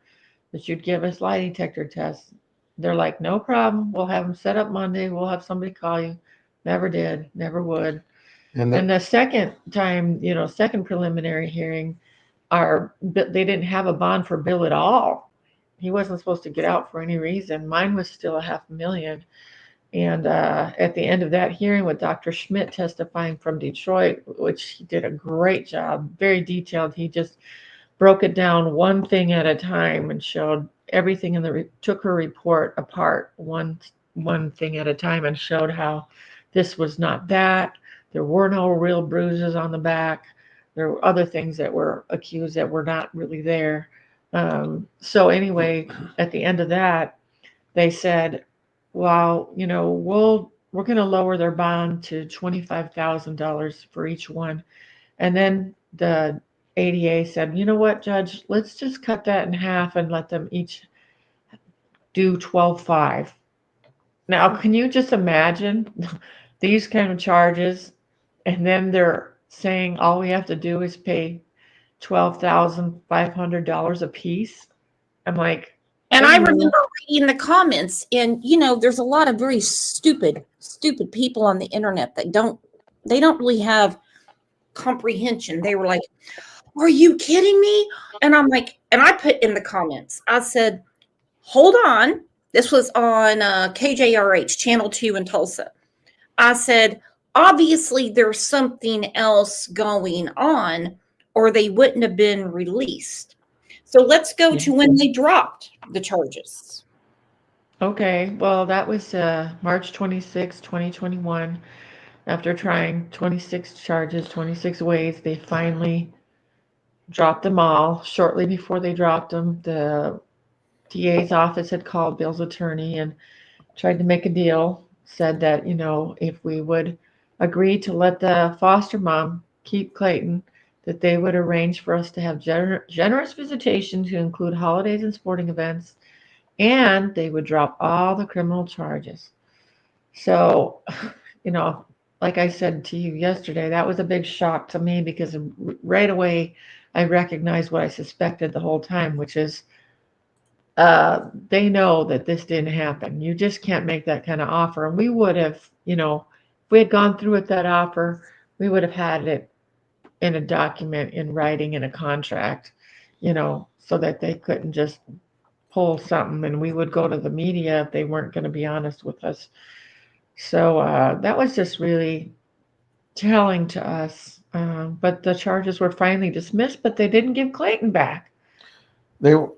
that you'd give us lie detector tests." They're like, "No problem. We'll have them set up Monday. We'll have somebody call you." Never did. Never would. And the second time, second preliminary hearing, they didn't have a bond for Bill at all. He wasn't supposed to get out for any reason. Mine was still a $500,000. And at the end of that hearing with Dr. Schmidt testifying from Detroit, which he did a great job, very detailed. He just broke it down one thing at a time and showed everything took her report apart one thing at a time and showed how this was not that. There were no real bruises on the back. There were other things that were accused that were not really there. So anyway, at the end of that, they said, well, we're going to lower their bond to $25,000 for each one. And then the ADA said, you know what, Judge, let's just cut that in half and let them each do $12,500. Now, can you just imagine these kind of charges? And then they're saying all we have to do is pay $12,500 a piece. I'm like, and I remember reading the comments, and there's a lot of very stupid people on the internet that don't really have comprehension. They were like, "Are you kidding me?" And I'm like, and I put in the comments, I said, "Hold on." This was on KJRH Channel 2 in Tulsa. I said, obviously there's something else going on, or they wouldn't have been released. So let's go to when they dropped the charges. Okay, well, that was March 26, 2021. After trying 26 charges, 26 ways, they finally dropped them all. Shortly before they dropped them, the DA's office had called Bill's attorney and tried to make a deal, said that, if we would agree to let the foster mom keep Clayton, that they would arrange for us to have generous visitation to include holidays and sporting events, and they would drop all the criminal charges. So, like I said to you yesterday, that was a big shock to me because right away I recognized what I suspected the whole time, which is they know that this didn't happen. You just can't make that kind of offer. And we would have, if we had gone through with that offer, we would have had it in a document in writing in a contract, so that they couldn't just pull something and we would go to the media if they weren't going to be honest with us. So that was just really telling to us. But the charges were finally dismissed, but they didn't give Clayton back. They were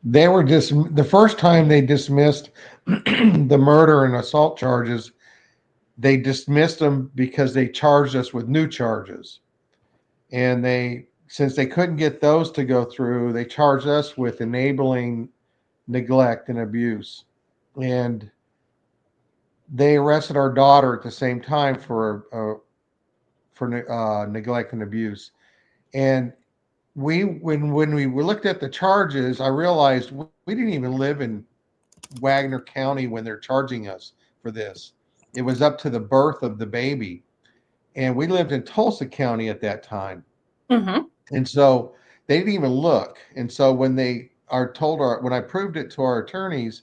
the first time they dismissed the murder and assault charges. they dismissed them because they charged us with new charges. And since they couldn't get those to go through, they charged us with enabling neglect and abuse. And they arrested our daughter at the same time for neglect and abuse. And when we looked at the charges, I realized we didn't even live in Wagner County when they're charging us for this. It was up to the birth of the baby. And we lived in Tulsa County at that time. Mm-hmm. And so they didn't even look. And so when when I proved it to our attorneys,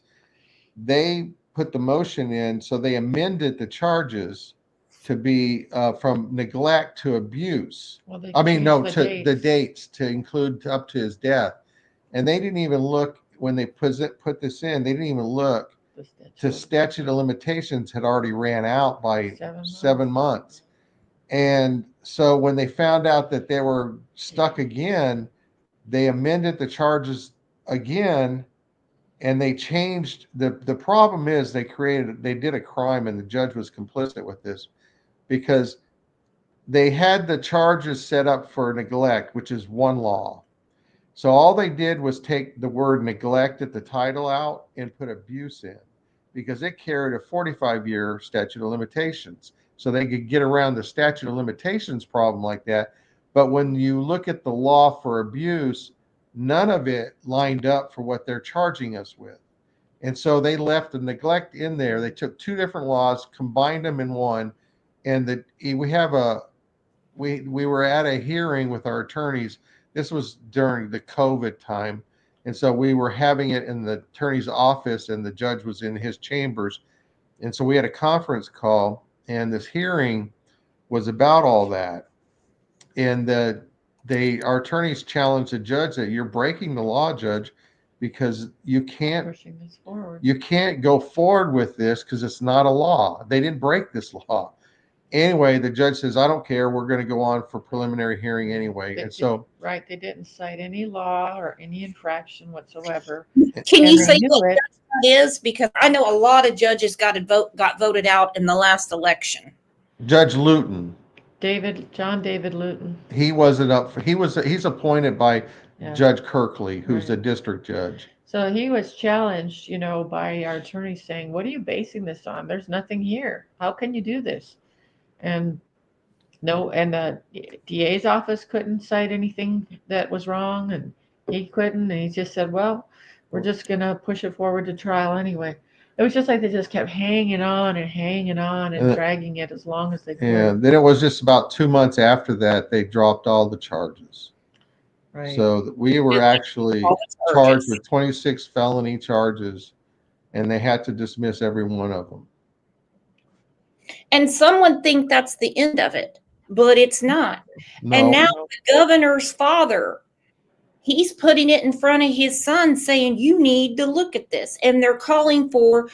they put the motion in. So they amended the charges to be from neglect to abuse. Well, they I mean, no, changed to the dates to include up to his death. And they didn't even look when they put this in. They didn't even look to statute of limitations had already ran out by 7 months. And so when they found out that they were stuck again, they amended the charges again, and they changed the problem is they did a crime, and the judge was complicit with this because they had the charges set up for neglect, which is one law. So all they did was take the word neglect at the title out and put abuse in because it carried a 45-year statute of limitations. So they could get around the statute of limitations problem like that. But when you look at the law for abuse, none of it lined up for what they're charging us with. And so they left the neglect in there. They took two different laws, combined them in one. And we were at a hearing with our attorneys. This was during the COVID time. And so we were having it in the attorney's office, and the judge was in his chambers. And so we had a conference call, and this hearing was about all that. And our attorneys challenged the judge that you're breaking the law, Judge, because you can't go forward with this because it's not a law. They didn't break this law. Anyway, the judge says, I don't care. We're going to go on for preliminary hearing anyway. They didn't cite any law or any infraction whatsoever. Can you say what that is? Because I know a lot of judges got voted out in the last election. Judge Luton. John David Luton. He wasn't up for, he's appointed by Judge Kirkley, who's the district judge. So he was challenged, by our attorneys saying, what are you basing this on? There's nothing here. How can you do this? And the DA's office couldn't cite anything that was wrong, and he couldn't, and he just said, well, we're just going to push it forward to trial anyway. It was just like they just kept hanging on and dragging it as long as they could. Yeah, then it was just about 2 months after that, they dropped all the charges. Right. So we were actually charged with 26 felony charges, and they had to dismiss every one of them. And some would think that's the end of it, but it's not. No. And now the governor's father, he's putting it in front of his son saying, you need to look at this. And they're calling for,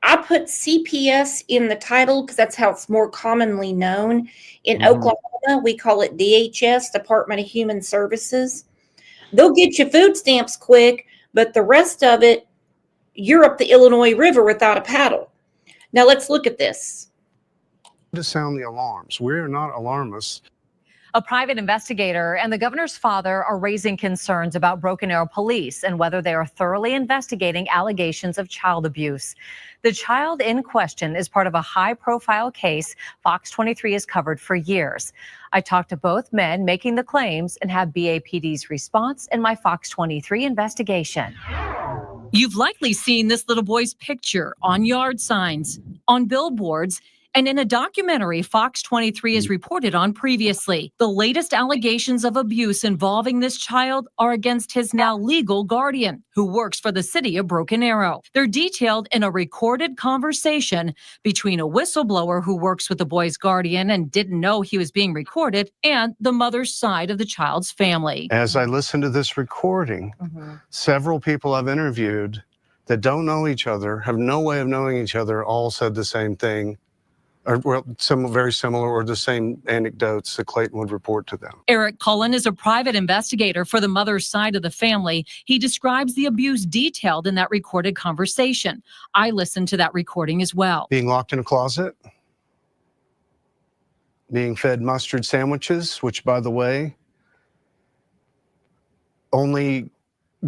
I put CPS in the title because that's how it's more commonly known. In Oklahoma, we call it DHS, Department of Human Services. They'll get you food stamps quick, but the rest of it, you're up the Illinois River without a paddle. Now let's look at this. To sound the alarms. We're not alarmists. A private investigator and the governor's father are raising concerns about Broken Arrow police and whether they are thoroughly investigating allegations of child abuse. The child in question is part of a high-profile case Fox 23 has covered for years. I talked to both men making the claims and have BAPD's response in my Fox 23 investigation. You've likely seen this little boy's picture on yard signs, on billboards, and in a documentary Fox 23 has reported on previously. The latest allegations of abuse involving this child are against his now legal guardian, who works for the city of Broken Arrow. They're detailed in a recorded conversation between a whistleblower who works with the boy's guardian and didn't know he was being recorded and the mother's side of the child's family. As I listened to this recording, several people I've interviewed that don't know each other, have no way of knowing each other, all said the same thing. Or very similar, or the same anecdotes that Clayton would report to them. Eric Cullen is a private investigator for the mother's side of the family. He describes the abuse detailed in that recorded conversation. I listened to that recording as well. Being locked in a closet, being fed mustard sandwiches, which, by the way, only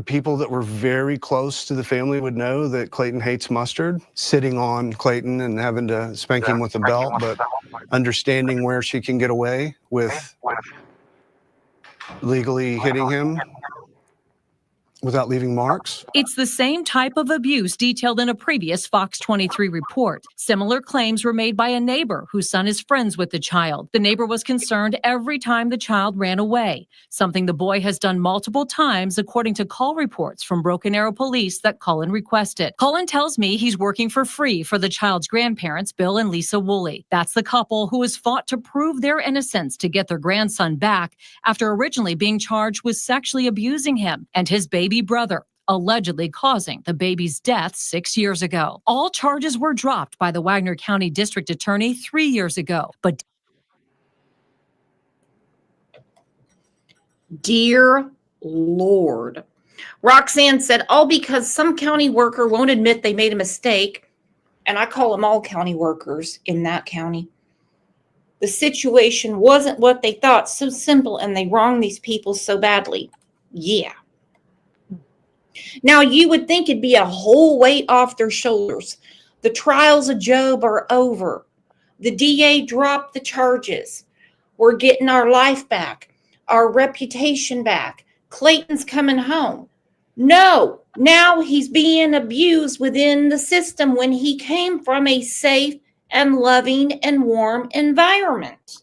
people that were very close to the family would know that Clayton hates mustard, sitting on Clayton and having to spank him with a belt, but understanding where she can get away with legally hitting him without leaving marks. It's the same type of abuse detailed in a previous Fox 23 report. Similar claims were made by a neighbor whose son is friends with the child. The neighbor was concerned every time the child ran away, something the boy has done multiple times, according to call reports from Broken Arrow police that Cullen requested. Cullen tells me he's working for free for the child's grandparents, Bill and Lisa Woolley. That's the couple who has fought to prove their innocence to get their grandson back after originally being charged with sexually abusing him and his baby brother, allegedly causing the baby's death 6 years ago. All charges were dropped by the Wagner County District Attorney 3 years ago. But dear Lord, Roxanne said, all because some county worker won't admit they made a mistake, and I call them all county workers in that county. The situation wasn't what they thought, so simple, and they wronged these people so badly. Yeah. Now, you would think it'd be a whole weight off their shoulders. The trials of Job are over. The DA dropped the charges. We're getting our life back, our reputation back. Clayton's coming home. No, now he's being abused within the system when he came from a safe and loving and warm environment.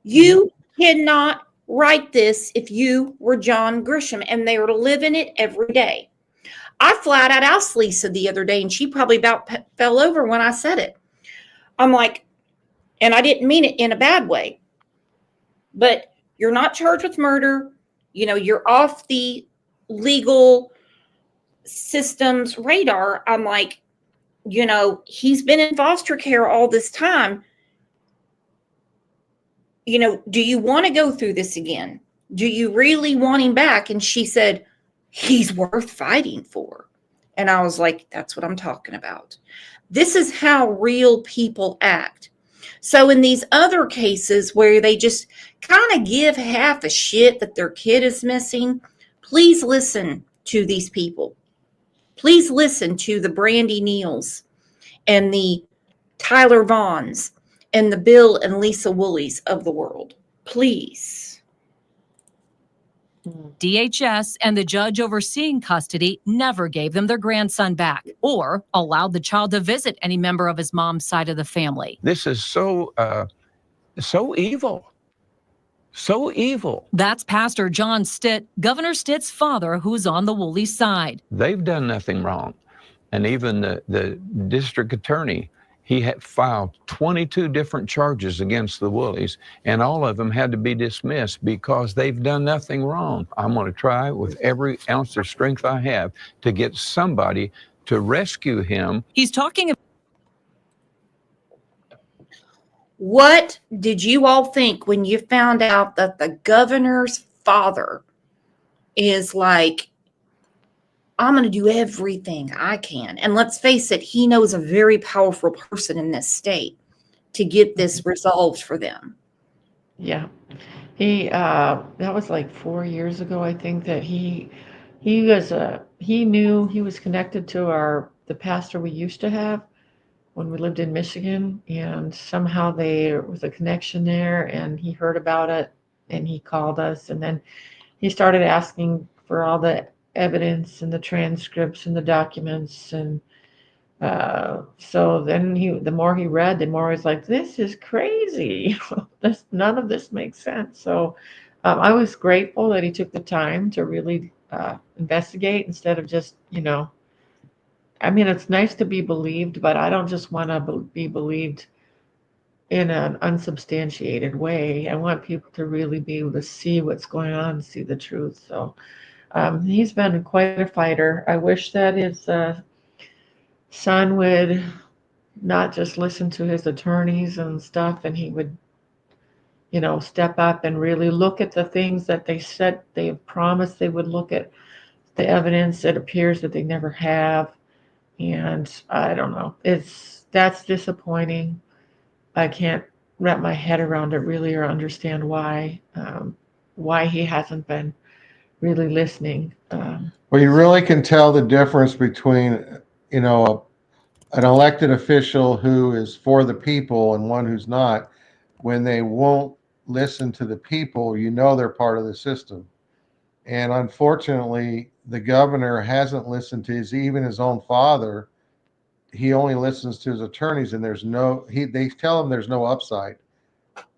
You cannot write this if you were John Grisham, and they were living it every day. I flat out asked Lisa the other day, and she probably about fell over when I said it. I'm like, and I didn't mean it in a bad way, but you're not charged with murder. You know, you're off the legal system's radar. I'm like, you know, he's been in foster care all this time. You know, do you want to go through this again? Do you really want him back? And she said, he's worth fighting for. And I was like, that's what I'm talking about. This is how real people act. So in these other cases where they just kind of give half a shit that their kid is missing, please listen to these people. Please listen to the Brandy Neals and the Tyler Vaughns and the Bill and Lisa Woolleys of the world. Please. DHS and the judge overseeing custody never gave them their grandson back or allowed the child to visit any member of his mom's side of the family. This is so evil. So evil. That's Pastor John Stitt, Governor Stitt's father, who's on the Woolley side. They've done nothing wrong. And even the district attorney, he had filed 22 different charges against the Woolleys, and all of them had to be dismissed because they've done nothing wrong. I'm going to try with every ounce of strength I have to get somebody to rescue him. He's talking about. What did you all think when you found out that the governor's father is like, I'm going to do everything I can? And let's face it, he knows a very powerful person in this state to get this resolved for them. Yeah. He, that was like 4 years ago, I think, that he knew he was connected to the pastor we used to have when we lived in Michigan, and somehow there was a connection there, and he heard about it and he called us, and then he started asking for all the evidence and the transcripts and the documents, and so then the more he read, the more he's like, this is crazy. None of this makes sense. So I was grateful that he took the time to really investigate instead of just, I mean, it's nice to be believed, but I don't just want to be believed in an unsubstantiated way. I want people to really be able to see what's going on, see the truth. So he's been quite a fighter. I wish that his son would not just listen to his attorneys and stuff, and he would, step up and really look at the things that they said they have promised they would look at, the evidence. It appears that they never have. And I don't know. That's disappointing. I can't wrap my head around it really or understand why he hasn't been really listening. Well, you really can tell the difference between, you know, an elected official who is for the people and one who's not. When they won't listen to the people, you know they're part of the system. And unfortunately, the governor hasn't listened to even his own father. He only listens to his attorneys, and they tell him there's no upside.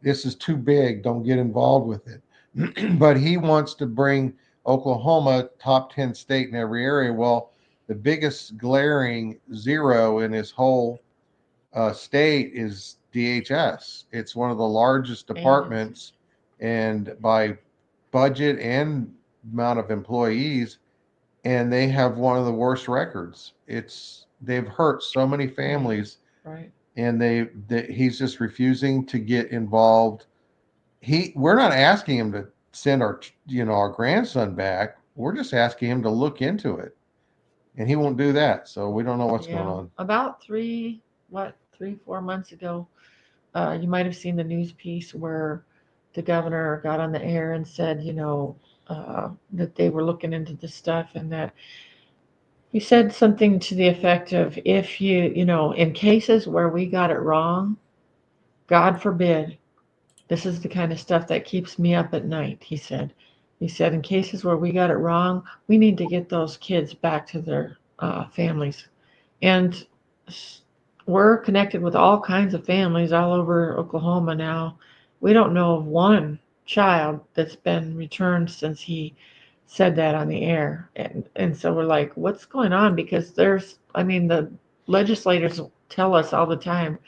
This is too big. Don't get involved with it. But he wants to bring Oklahoma top 10 state in every area. Well, the biggest glaring zero in his whole state is DHS. It's one of the largest departments, and by budget and amount of employees, and they have one of the worst records. They've hurt so many families, right? And he's just refusing to get involved. We're not asking him to send our grandson back. We're just asking him to look into it, and he won't do that. So we don't know what's going on. About 3, 4 months ago, you might have seen the news piece where the governor got on the air and said, that they were looking into this stuff, and that he said something to the effect of, if in cases where we got it wrong, God forbid, this is the kind of stuff that keeps me up at night, he said. He said, in cases where we got it wrong, we need to get those kids back to their families. And we're connected with all kinds of families all over Oklahoma now. We don't know of one child that's been returned since he said that on the air. And so we're like, what's going on? Because the legislators tell us all the time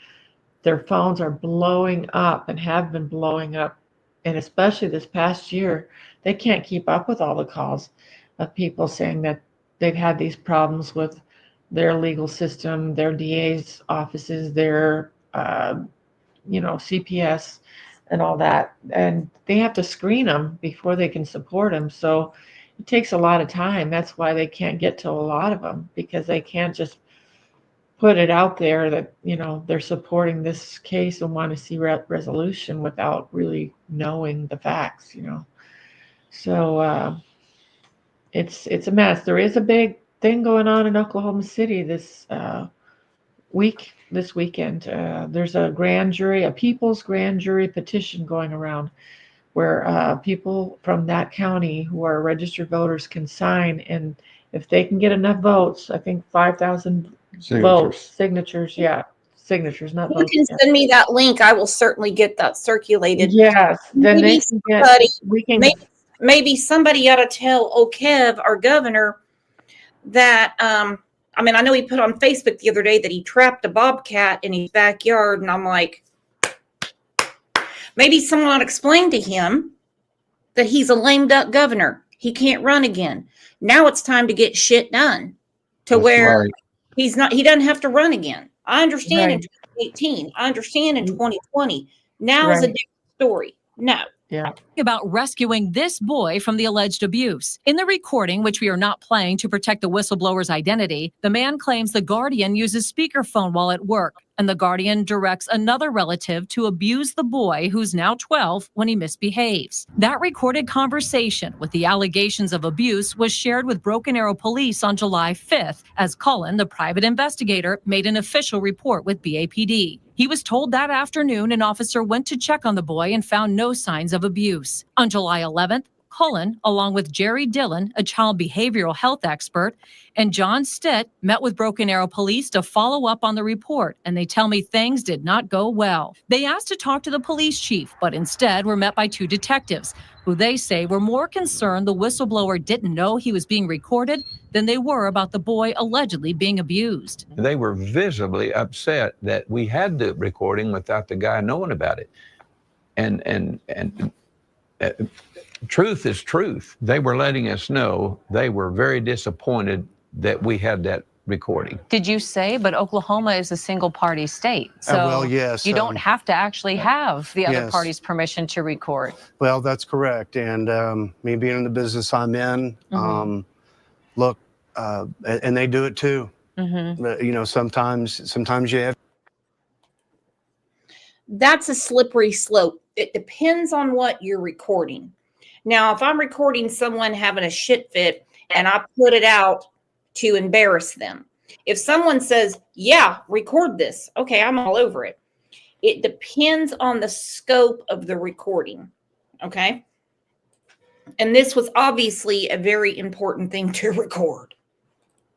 their phones are blowing up and have been blowing up. And especially this past year, they can't keep up with all the calls of people saying that they've had these problems with their legal system, their DA's offices, their, CPS and all that. And they have to screen them before they can support them. So it takes a lot of time. That's why they can't get to a lot of them, because they can't just put it out there that, they're supporting this case and want to see resolution without really knowing the facts, So it's a mess. There is a big thing going on in Oklahoma City this weekend. There's a people's grand jury petition going around where people from that county who are registered voters can sign, and if they can get enough votes, I think 5,000 signatures, not You votes. can send me that link. I will certainly get that circulated. Yes, then maybe somebody ought to tell O'Kev, our governor, that I know he put on Facebook the other day that he trapped a bobcat in his backyard, and I'm like, maybe someone ought to explain to him that he's a lame duck governor. He can't run again. Now it's time to get shit done to where he doesn't have to run again. I understand in 2018. I understand in 2020. Now is a different story. No. Yeah. About rescuing this boy from the alleged abuse. In the recording, which we are not playing to protect the whistleblower's identity, the man claims the guardian uses speakerphone while at work, and the guardian directs another relative to abuse the boy, who's now 12, when he misbehaves. That recorded conversation with the allegations of abuse was shared with Broken Arrow Police on July 5th, as Cullen, the private investigator, made an official report with BAPD. He was told that afternoon an officer went to check on the boy and found no signs of abuse. On July 11th, Cullen, along with Jerry Dillon, a child behavioral health expert, and John Stitt met with Broken Arrow Police to follow up on the report, and they tell me things did not go well. They asked to talk to the police chief, but instead were met by 2 detectives, who they say were more concerned the whistleblower didn't know he was being recorded than they were about the boy allegedly being abused. They were visibly upset that we had the recording without the guy knowing about it. And truth is truth. They were letting us know they were very disappointed that we had that recording. Did you say, but Oklahoma is a single party state. So well, yes, you don't have to actually have the other yes. party's permission to record. Well, that's correct. And me being in the business I'm in, look, and they do it too. Sometimes you have. That's a slippery slope. It depends on what you're recording. Now, if I'm recording someone having a shit fit and I put it out to embarrass them, if someone says, yeah, record this, okay, I'm all over it. It depends on the scope of the recording, okay? And this was obviously a very important thing to record.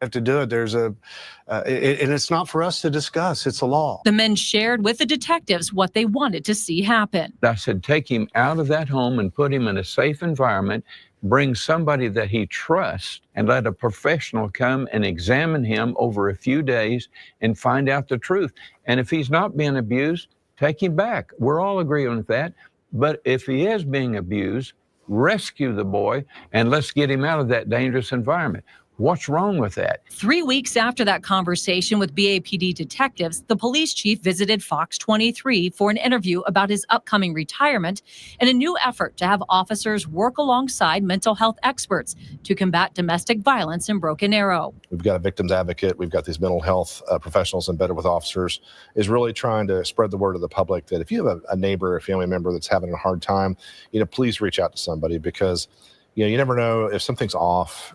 Have to do it. And it's not for us to discuss. It's a law. The men shared with the detectives what they wanted to see happen. I said, take him out of that home and put him in a safe environment, bring somebody that he trusts, and let a professional come and examine him over a few days and find out the truth. And if he's not being abused, take him back. We're all agreeing with that. But if he is being abused, rescue the boy and let's get him out of that dangerous environment. What's wrong with that? 3 weeks after that conversation with BAPD detectives, the police chief visited Fox 23 for an interview about his upcoming retirement and a new effort to have officers work alongside mental health experts to combat domestic violence in Broken Arrow. We've got a victims advocate. We've got these mental health professionals embedded with officers, is really trying to spread the word to the public that if you have a neighbor or family member that's having a hard time, please reach out to somebody, because you never know if something's off.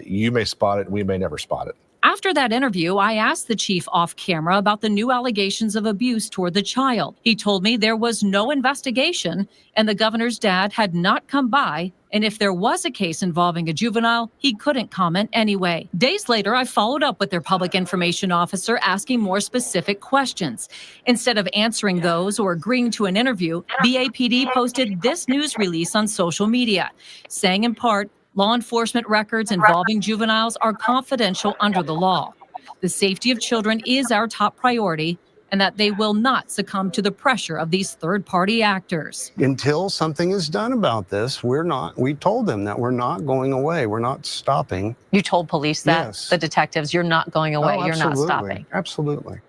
You may spot it, we may never spot it. After that interview, I asked the chief off camera about the new allegations of abuse toward the child. He told me there was no investigation and the governor's dad had not come by. And if there was a case involving a juvenile, he couldn't comment anyway. Days later, I followed up with their public information officer asking more specific questions. Instead of answering those or agreeing to an interview, BAPD posted this news release on social media, saying in part, law enforcement records involving juveniles are confidential under the law. The safety of children is our top priority, and that they will not succumb to the pressure of these third-party actors. Until something is done about this, we told them that we're not going away. We're not stopping. You told police that? Yes. The detectives, you're not going away, Oh, you're not stopping. Absolutely.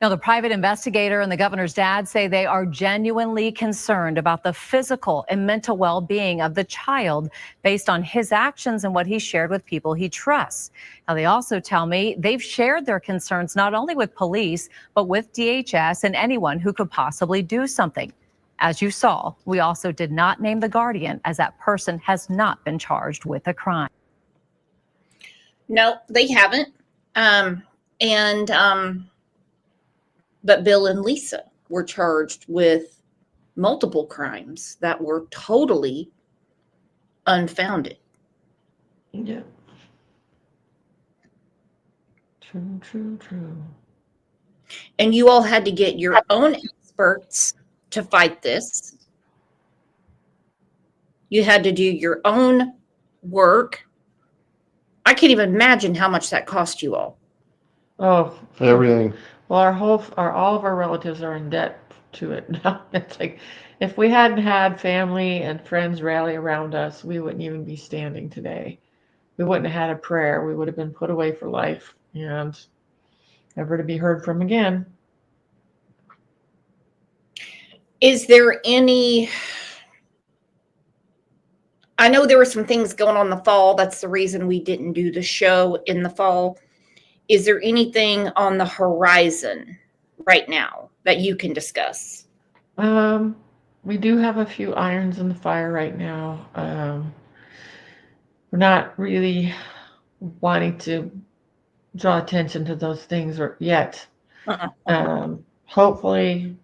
Now, the private investigator and the governor's dad say they are genuinely concerned about the physical and mental well-being of the child based on his actions and what he shared with people he trusts. Now, they also tell me they've shared their concerns not only with police, but with DHS and anyone who could possibly do something. As you saw, we also did not name the guardian, as that person has not been charged with a crime. No, they haven't. But Bill and Lisa were charged with multiple crimes that were totally unfounded. Yeah. True. And you all had to get your own experts to fight this. You had to do your own work. I can't even imagine how much that cost you all. Oh, Everything. well, all of our relatives are in debt to it now. It's like, if we hadn't had family and friends rally around us, we wouldn't even be standing today. We wouldn't have had a prayer. We would have been put away for life and never to be heard from again. Is there any, I know there were some things going on in the fall. That's the reason we didn't do the show in the fall. Is there anything on the horizon right now that you can discuss? We do have a few irons in the fire right now. We're not really wanting to draw attention to those things yet. Hopefully,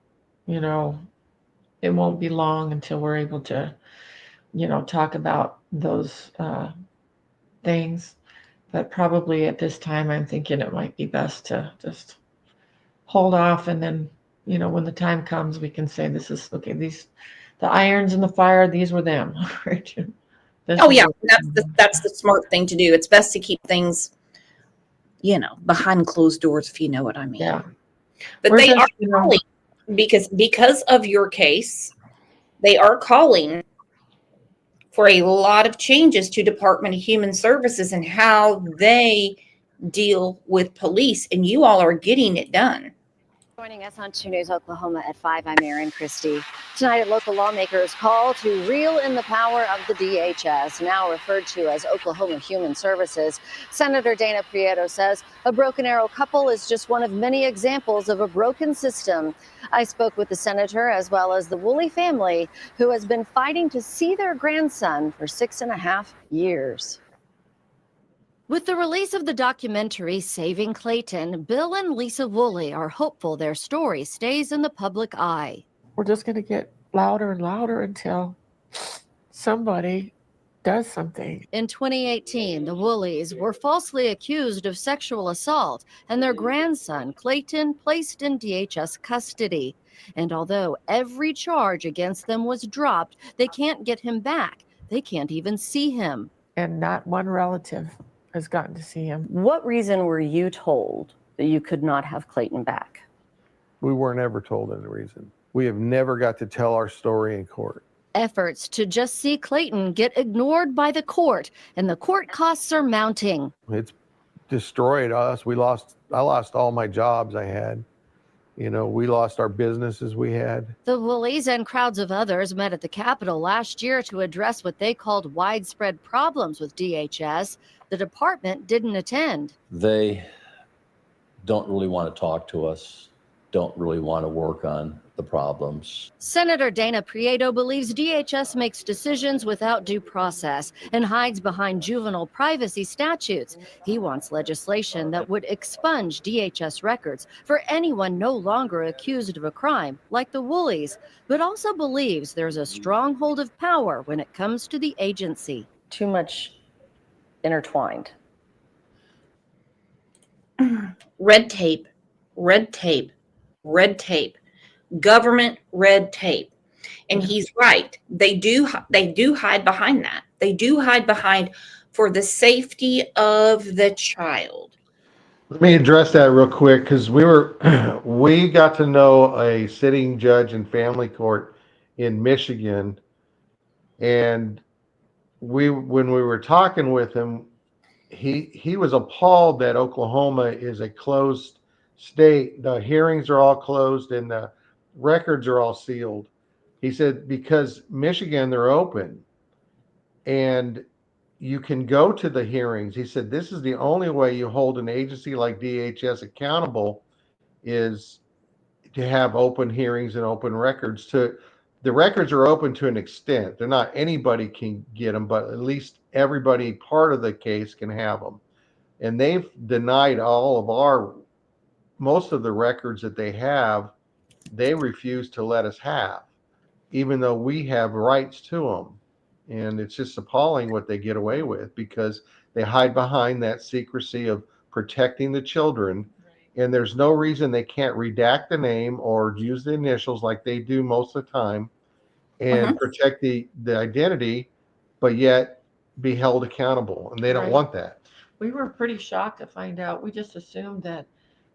it won't be long until we're able to, talk about those things. But probably at this time, I'm thinking it might be best to just hold off, and then, when the time comes, we can say this is okay. The irons in the fire, these were them. Oh yeah, that's the smart thing to do. It's best to keep things, behind closed doors, if you know what I mean. Yeah. But they are calling because of your case. They are calling for a lot of changes to Department of Human Services and how they deal with police, and you all are getting it done. Joining us on 2 News Oklahoma at 5, I'm Erin Christie. Tonight, local lawmakers call to reel in the power of the DHS, now referred to as Oklahoma Human Services. Senator Dana Prieto says a Broken Arrow couple is just one of many examples of a broken system. I spoke with the senator as well as the Woolley family, who has been fighting to see their grandson for 6.5 years. With the release of the documentary Saving Clayton, Bill and Lisa Woolley are hopeful their story stays in the public eye. We're just going to get louder and louder until somebody does something. In 2018, the Woolleys were falsely accused of sexual assault and their grandson, Clayton, placed in DHS custody. And although every charge against them was dropped, they can't get him back. They can't even see him. And not one relative has gotten to see him. What reason were you told that you could not have Clayton back? We weren't ever told any reason. We have never got to tell our story in court. Efforts to just see Clayton get ignored by the court, and the court costs are mounting. It's destroyed us. I lost all my jobs I had. You know, we lost our businesses we had. The Woolleys and crowds of others met at the Capitol last year to address what they called widespread problems with DHS. The department didn't attend. They don't really want to talk to us, don't really want to work on the problems. Senator Dana Prieto believes DHS makes decisions without due process and hides behind juvenile privacy statutes. He wants legislation that would expunge DHS records for anyone no longer accused of a crime, like the Woolleys, but also believes there's a stronghold of power when it comes to the agency. Too much intertwined. Red tape, red tape, red tape. Government red tape. And he's right. They do hide behind that. They do hide behind for the safety of the child. Let me address that real quick, because we got to know a sitting judge in family court in Michigan, and when we were talking with him, he was appalled that Oklahoma is a closed state. The hearings are all closed and the records are all sealed. He said because Michigan, they're open and you can go to the hearings. He said this is the only way you hold an agency like DHS accountable, is to have open hearings and open records. The records are open to an extent. They're not anybody can get them, but at least everybody part of the case can have them. And they've denied most of the records that they have. They refuse to let us have, even though we have rights to them. And it's just appalling what they get away with, because they hide behind that secrecy of protecting the children. And there's no reason they can't redact the name or use the initials like they do most of the time and protect the identity, but yet be held accountable. And they don't want that. We were pretty shocked to find out. We just assumed that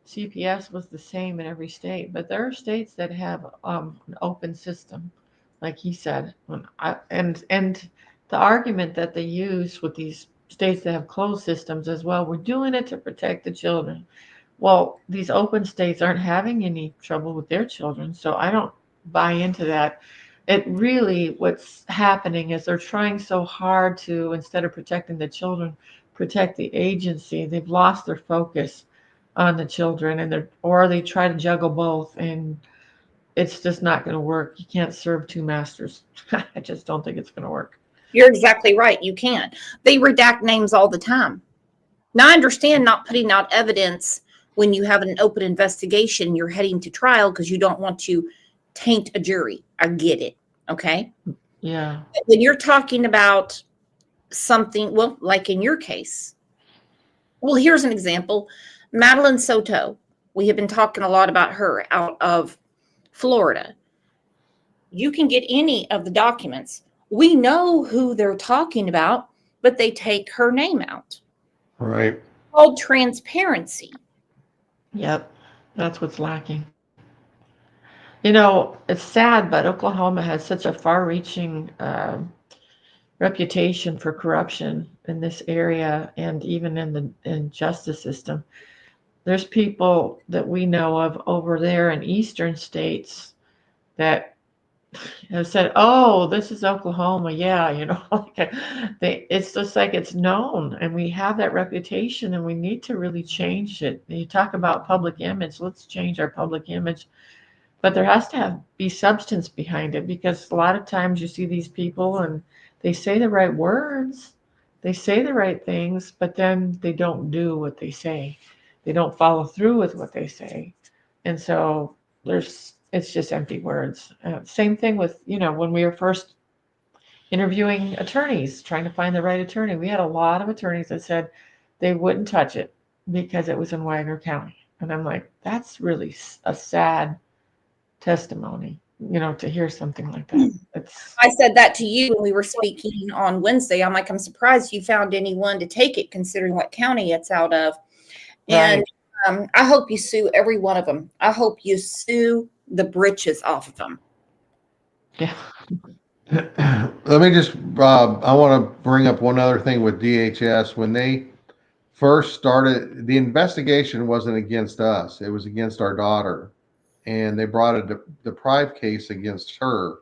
CPS was the same in every state, but there are states that have an open system, like he said. And the argument that they use with these states that have closed systems as well, we're doing it to protect the children. Well, these open states aren't having any trouble with their children, so I don't buy into that. It really, what's happening is they're trying so hard to, instead of protecting the children, protect the agency. They've lost their focus on the children, and or they try to juggle both, and it's just not going to work. You can't serve two masters. I just don't think it's going to work. You're exactly right. You can't. They redact names all the time. Now, I understand not putting out evidence when you have an open investigation, you're heading to trial because you don't want to taint a jury. I get it. Okay. Yeah. But when you're talking about something, well, like in your case, well, here's an example. Madeline Soto. We have been talking a lot about her out of Florida. You can get any of the documents. We know who they're talking about, but they take her name out. Right. It's called transparency. Yep. That's what's lacking. You know, it's sad, but Oklahoma has such a far-reaching reputation for corruption in this area, and even in the justice system. there's people that we know of over there in eastern states that have said, "Oh, this is Oklahoma." Yeah, it's just like it's known, and we have that reputation, and we need to really change it. You talk about public image. Let's change our public image, but there has to be substance behind it, because a lot of times you see these people and they say the right words, they say the right things, but then they don't do what they say. They don't follow through with what they say, and so it's just empty words. Same thing with, when we were first interviewing attorneys, trying to find the right attorney. We had a lot of attorneys that said they wouldn't touch it because it was in Wagner County. And I'm like, that's really a sad testimony, to hear something like that. I said that to you when we were speaking on Wednesday. I'm like, I'm surprised you found anyone to take it, considering what county it's out of. And I hope you sue every one of them. I hope you sue the britches off of them. Yeah. Let me just, I want to bring up one other thing with DHS. When they first started, the investigation wasn't against us, it was against our daughter. And they brought a deprived case against her,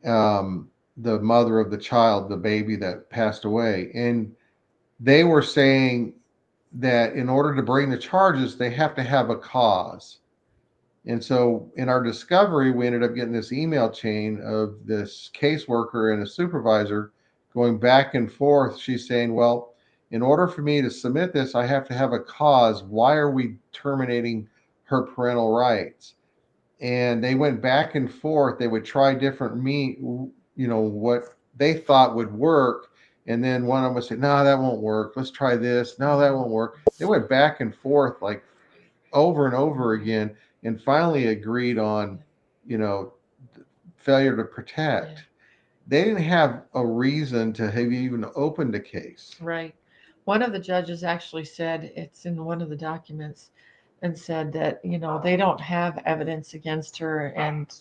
the mother of the child, the baby that passed away. And they were saying that in order to bring the charges, they have to have a cause. And so in our discovery, we ended up getting this email chain of this caseworker and a supervisor going back and forth. She's saying, well, in order for me to submit this, I have to have a cause. Why are we terminating her parental rights? And they went back and forth. They would try different what they thought would work. And then one of them would say, no, that won't work. Let's try this. No, that won't work. They went back and forth like over and over again, and finally agreed on, failure to protect. They didn't have a reason to have even opened a case. Right. One of the judges actually said, it's in one of the documents, and said that, they don't have evidence against her, and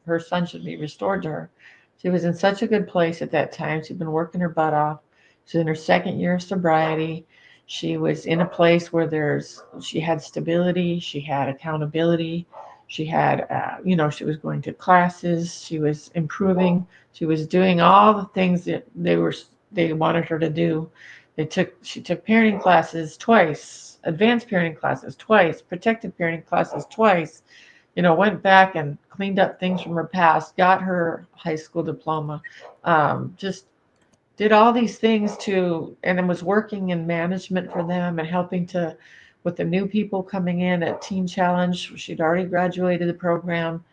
her son should be restored to her. She was in such a good place at that time. She'd been working her butt off. She's in her second year of sobriety. She was in a place where she had stability, she had accountability, she had, she was going to classes, she was improving, she was doing all the things that they wanted her to do. She took parenting classes twice, advanced parenting classes twice, protective parenting classes twice, went back and cleaned up things from her past, got her high school diploma, just did all these things and then was working in management for them and helping with the new people coming in at Teen Challenge. She'd already graduated the program.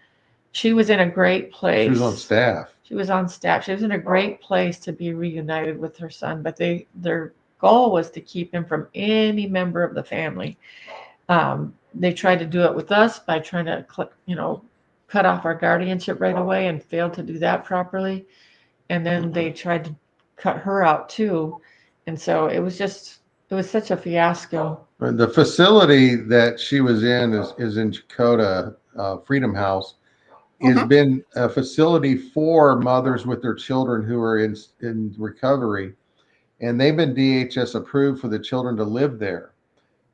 She was in a great place. She was on staff. She was on staff. She was in a great place to be reunited with her son, but their goal was to keep him from any member of the family. They tried to do it with us by trying to, cut off our guardianship right away, and failed to do that properly. And then they tried to cut her out too. And so it was such a fiasco. The facility that she was in is in Chakota, Freedom House. It's been a facility for mothers with their children who are in recovery. And they've been DHS approved for the children to live there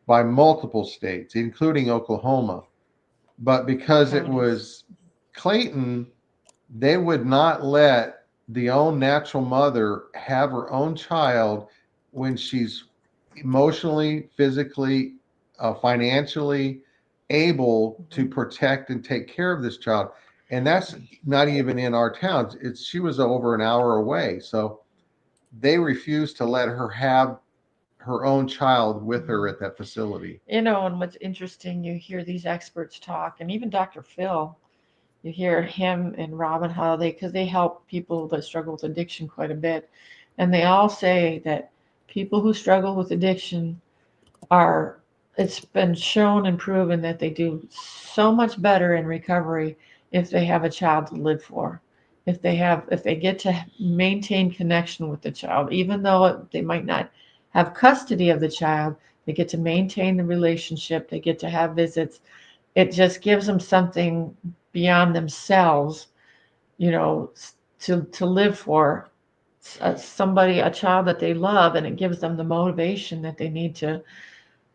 by multiple states, including Oklahoma. But because it was Clayton, they would not let the own natural mother have her own child when she's emotionally, physically, financially able to protect and take care of this child. And that's not even in our towns. She was over an hour away. So they refused to let her have her own child with her at that facility. And what's interesting, you hear these experts talk, and even Dr. Phil, you hear him and Robin Holiday, because they help people that struggle with addiction quite a bit. And they all say that people who struggle with addiction it's been shown and proven that they do so much better in recovery if they have a child to live for. If they get to maintain connection with the child, even though they might not have custody of the child, they get to maintain the relationship, they get to have visits. It just gives them something beyond themselves, to live for, a child that they love, and it gives them the motivation that they need to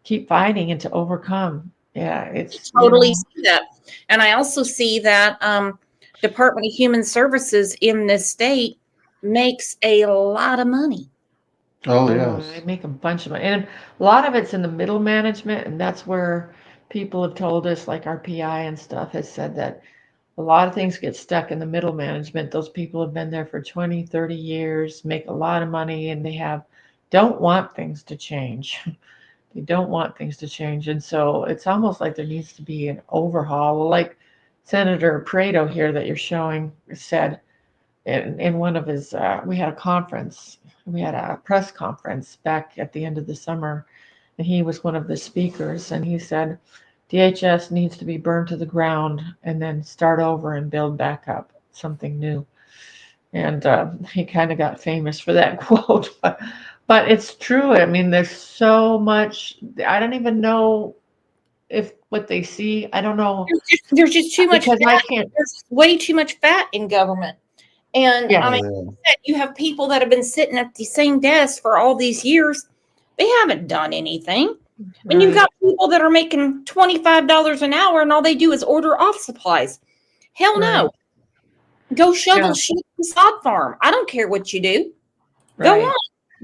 keep fighting and to overcome. Yeah, it's Totally see that. And I also see that Department of Human Services in this state makes a lot of money. Oh, they make a bunch of money, and a lot of it's in the middle management, and that's where people have told us, like our PI and stuff has said, that a lot of things get stuck in the middle management. Those people have been there for 20, 30 years, make a lot of money, and they don't want things to change. They don't want things to change. And so it's almost like there needs to be an overhaul. Well, like Senator Prado here that you're showing said in one of his, we had a press conference back at the end of the summer, and he was one of the speakers, and he said, DHS needs to be burned to the ground and then start over and build back up something new. And he kind of got famous for that quote, but it's true. I mean, there's so much. I don't even know if what they see. I don't know. There's just too much because fat. I can't. There's way too much fat in government. And Yeah. I mean, you have people that have been sitting at the same desk for all these years. They haven't done anything. And you've got people that are making $25 an hour and all they do is order off supplies. Hell no. Go shovel shit at the sod farm. I don't care what you do. Go on.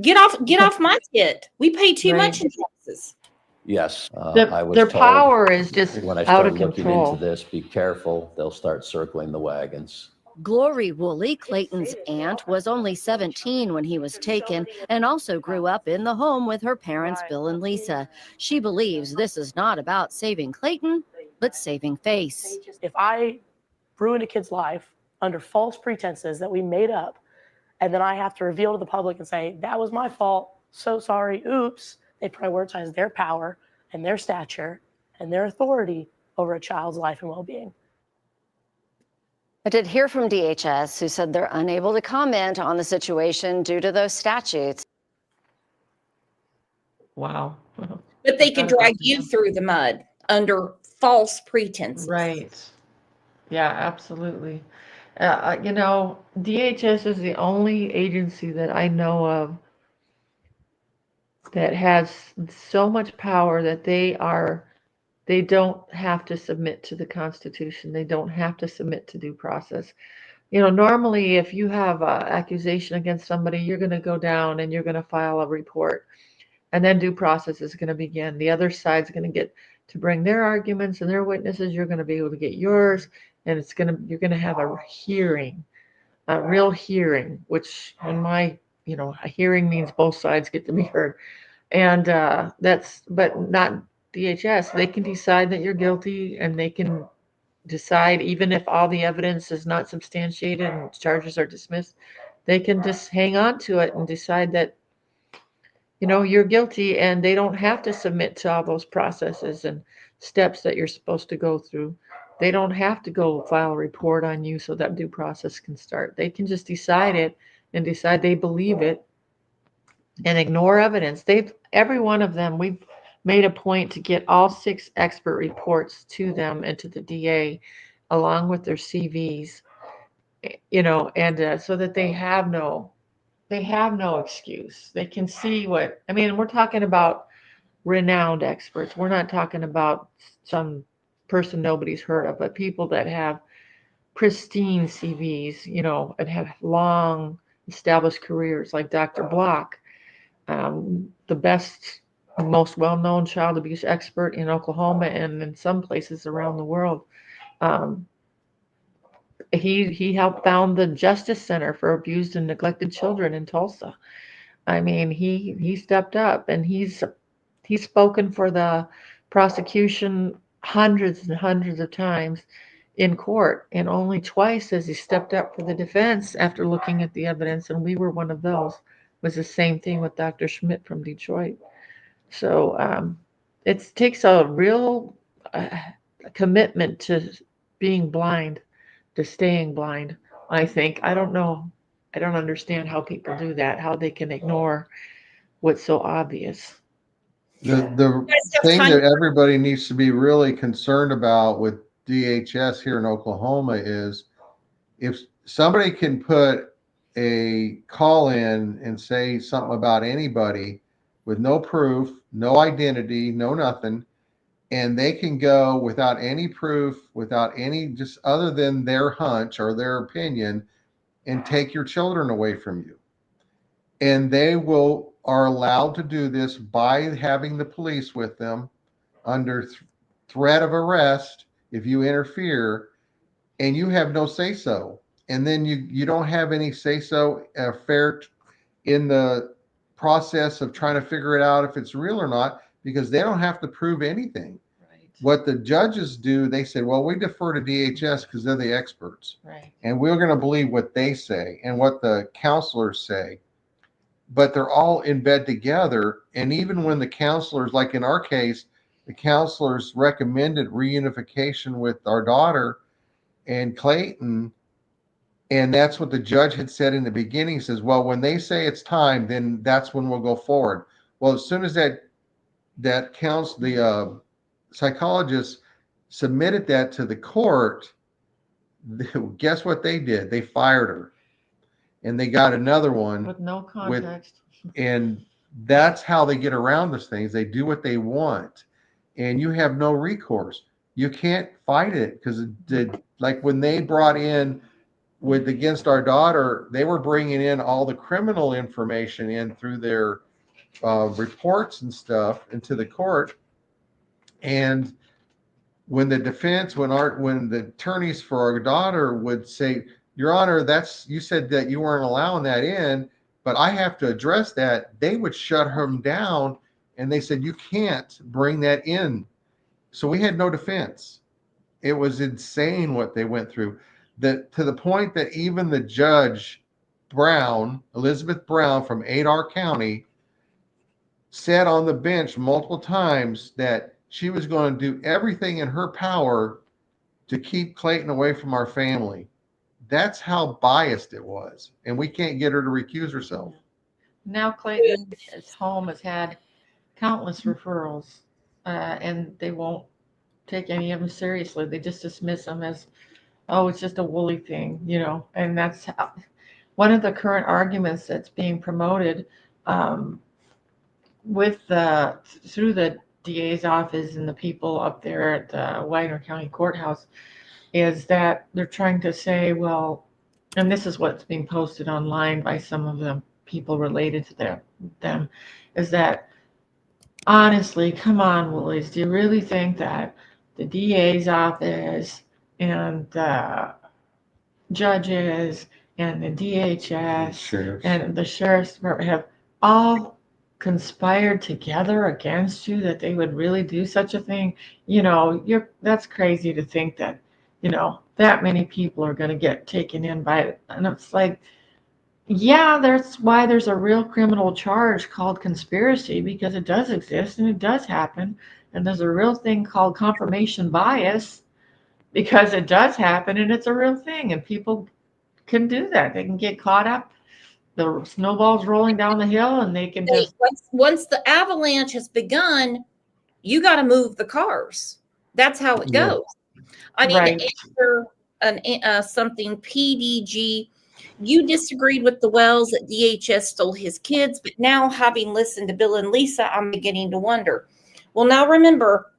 Get off my tit. We pay too much in taxes. Yes, I was Their told power is just when I out of started looking control. into this, be careful, they'll start circling the wagons. Glory Woolley, Clayton's aunt, was only 17 when he was taken and also grew up in the home with her parents, Bill and Lisa. She believes this is not about saving Clayton, but saving face. If I ruin a kid's life under false pretenses that we made up, and then I have to reveal to the public and say, that was my fault, so sorry, oops, they prioritize their power and their stature and their authority over a child's life and well-being. I did hear from DHS, who said they're unable to comment on the situation due to those statutes. Wow. But they could drag you through the mud under false pretenses. Right. Yeah, absolutely. DHS is the only agency that I know of that has so much power that they don't have to submit to the Constitution. They don't have to submit to due process. Normally if you have an accusation against somebody, you're going to go down and you're going to file a report, and then due process is going to begin. The other side's going to get to bring their arguments and their witnesses. You're going to be able to get yours, and you're going to have a hearing, a real hearing, which in my, a hearing means both sides get to be heard. And but not DHS. They can decide that you're guilty, and they can decide, even if all the evidence is not substantiated and charges are dismissed, they can just hang on to it and decide that, you're guilty, and they don't have to submit to all those processes and steps that you're supposed to go through. They don't have to go file a report on you so that due process can start. They can just decide it and decide they believe it and ignore evidence. Every one of them, we've made a point to get all 6 expert reports to them and to the DA along with their CVs, and so that they have no excuse. They can see we're talking about renowned experts. We're not talking about some person nobody's heard of, but people that have pristine CVs, and have long established careers, like Dr. Block, the best, most well-known child abuse expert in Oklahoma and in some places around the world. He helped found the Justice Center for Abused and Neglected Children in Tulsa. I mean, he stepped up, and he's spoken for the prosecution hundreds and hundreds of times in court, and only twice has he stepped up for the defense after looking at the evidence, and we were one of those. It was the same thing with Dr. Schmidt from Detroit. So it takes a real commitment to being blind, to staying blind, I think. I don't know. I don't understand how people do that, how they can ignore what's so obvious. The thing that everybody needs to be really concerned about with DHS here in Oklahoma is if somebody can put a call in and say something about anybody with no proof, no identity, no nothing, and they can go without any proof, without any, just other than their hunch or their opinion, and take your children away from you. And they are allowed to do this by having the police with them under threat of arrest if you interfere, and you have no say so. And then you don't have any say so fair in the process of trying to figure it out if it's real or not, because they don't have to prove anything. Right. What the judges do, they said, well, we defer to DHS because they're the experts. Right. And we're going to believe what they say and what the counselors say. But they're all in bed together. And even when the counselors, like in our case, the counselors recommended reunification with our daughter and Clayton, and that's what the judge had said in the beginning. He says, well, when they say it's time, then that's when we'll go forward. Well, as soon as the psychologist submitted that to the court, guess what they did? They fired her. And they got another one with no context. And that's how they get around these things. They do what they want, and you have no recourse. You can't fight it because like when they brought in against our daughter, they were bringing in all the criminal information in through their reports and stuff into the court. And when the defense, when the attorneys for our daughter would say, Your Honor, you said that you weren't allowing that in, but I have to address that, they would shut him down, and they said, you can't bring that in. So we had no defense. It was insane what they went through, to the point that even the judge Brown, Elizabeth Brown from Adair County, said on the bench multiple times that she was going to do everything in her power to keep Clayton away from our family. That's how biased it was. And we can't get her to recuse herself. Now Clayton's home has had countless referrals, and they won't take any of them seriously. They just dismiss them as, oh, it's just a woolly thing, and that's one of the current arguments that's being promoted through the DA's office and the people up there at the Wagner County Courthouse is that they're trying to say, well, and this is what's being posted online by some of the people related to them, is that, honestly, come on, Woolies, do you really think that the DA's office and the judges and the DHS and the sheriff's department have all conspired together against you, that they would really do such a thing? That's crazy to think that, that many people are going to get taken in by it. And it's like, yeah, that's why there's a real criminal charge called conspiracy, because it does exist and it does happen. And there's a real thing called confirmation bias, because it does happen and it's a real thing, and people can do that. They can get caught up. The snowball's rolling down the hill, and they can just once the avalanche has begun, you got to move the cars. That's how it goes. I mean, Right. after something PDG, you disagreed with the Wells that DHS stole his kids, but now, having listened to Bill and Lisa, I'm beginning to wonder. Well, now remember,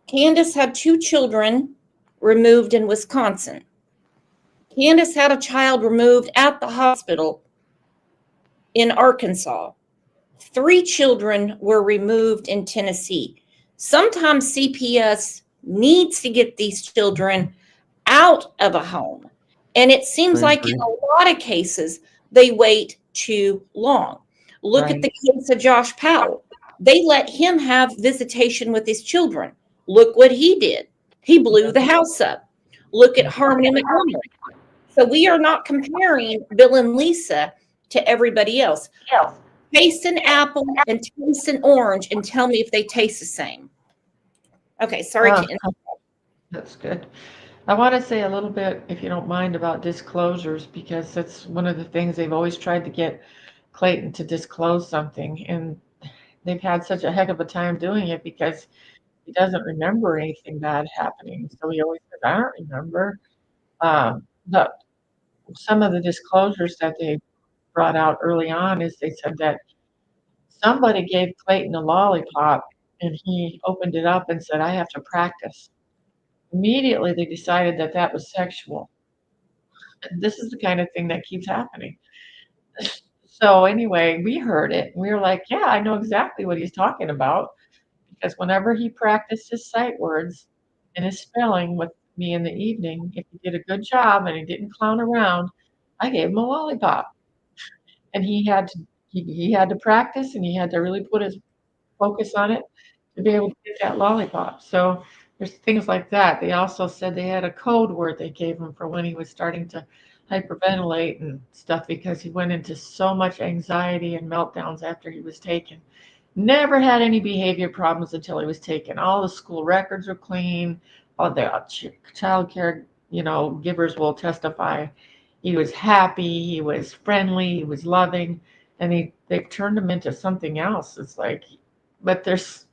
Candace had 2 children removed in Wisconsin. Candace had a child removed at the hospital in Arkansas. 3 children were removed in Tennessee. Sometimes CPS needs to get these children out of a home. And it seems like in a lot of cases, they wait too long. Look at the case of Josh Powell. They let him have visitation with his children. Look what he did. He blew the house up. Look at Harmony Montgomery. So we are not comparing Bill and Lisa to everybody else. Taste an apple and taste an orange and tell me if they taste the same. Okay, sorry. That's good. I want to say a little bit, if you don't mind, about disclosures, because that's one of the things they've always tried to get Clayton to disclose something, and they've had such a heck of a time doing it because he doesn't remember anything bad happening. So he always says, I don't remember. But some of the disclosures that they brought out early on is they said that somebody gave Clayton a lollipop and he opened it up and said, I have to practice. Immediately, they decided that that was sexual. This is the kind of thing that keeps happening. So anyway, we heard it. We were like, yeah, I know exactly what he's talking about. Because whenever he practiced his sight words and his spelling with me in the evening, if he did a good job and he didn't clown around, I gave him a lollipop. And he had to practice and he had to really put his focus on it to be able to get that lollipop. So there's things like that. They also said they had a code word they gave him for when he was starting to hyperventilate and stuff because he went into so much anxiety and meltdowns after he was taken. Never had any behavior problems until he was taken. All the school records were clean. All the child care, givers will testify. He was happy. He was friendly. He was loving, and they've turned him into something else. It's like, but there's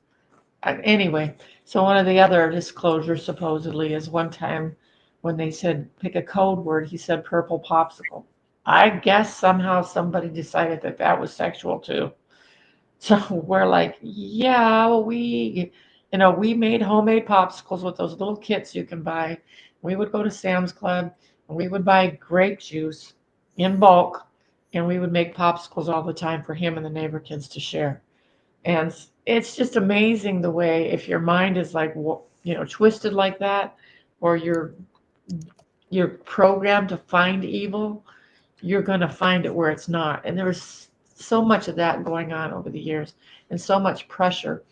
anyway. So one of the other disclosures supposedly is one time when they said pick a code word, he said purple popsicle. I guess somehow somebody decided that that was sexual too. So we're like, yeah, well, we made homemade popsicles with those little kits you can buy. We would go to Sam's Club and we would buy grape juice in bulk and we would make popsicles all the time for him and the neighbor kids to share. And it's just amazing the way if your mind is like, twisted like that, or you're programmed to find evil, you're going to find it where it's not. And there's so much of that going on over the years and so much pressure.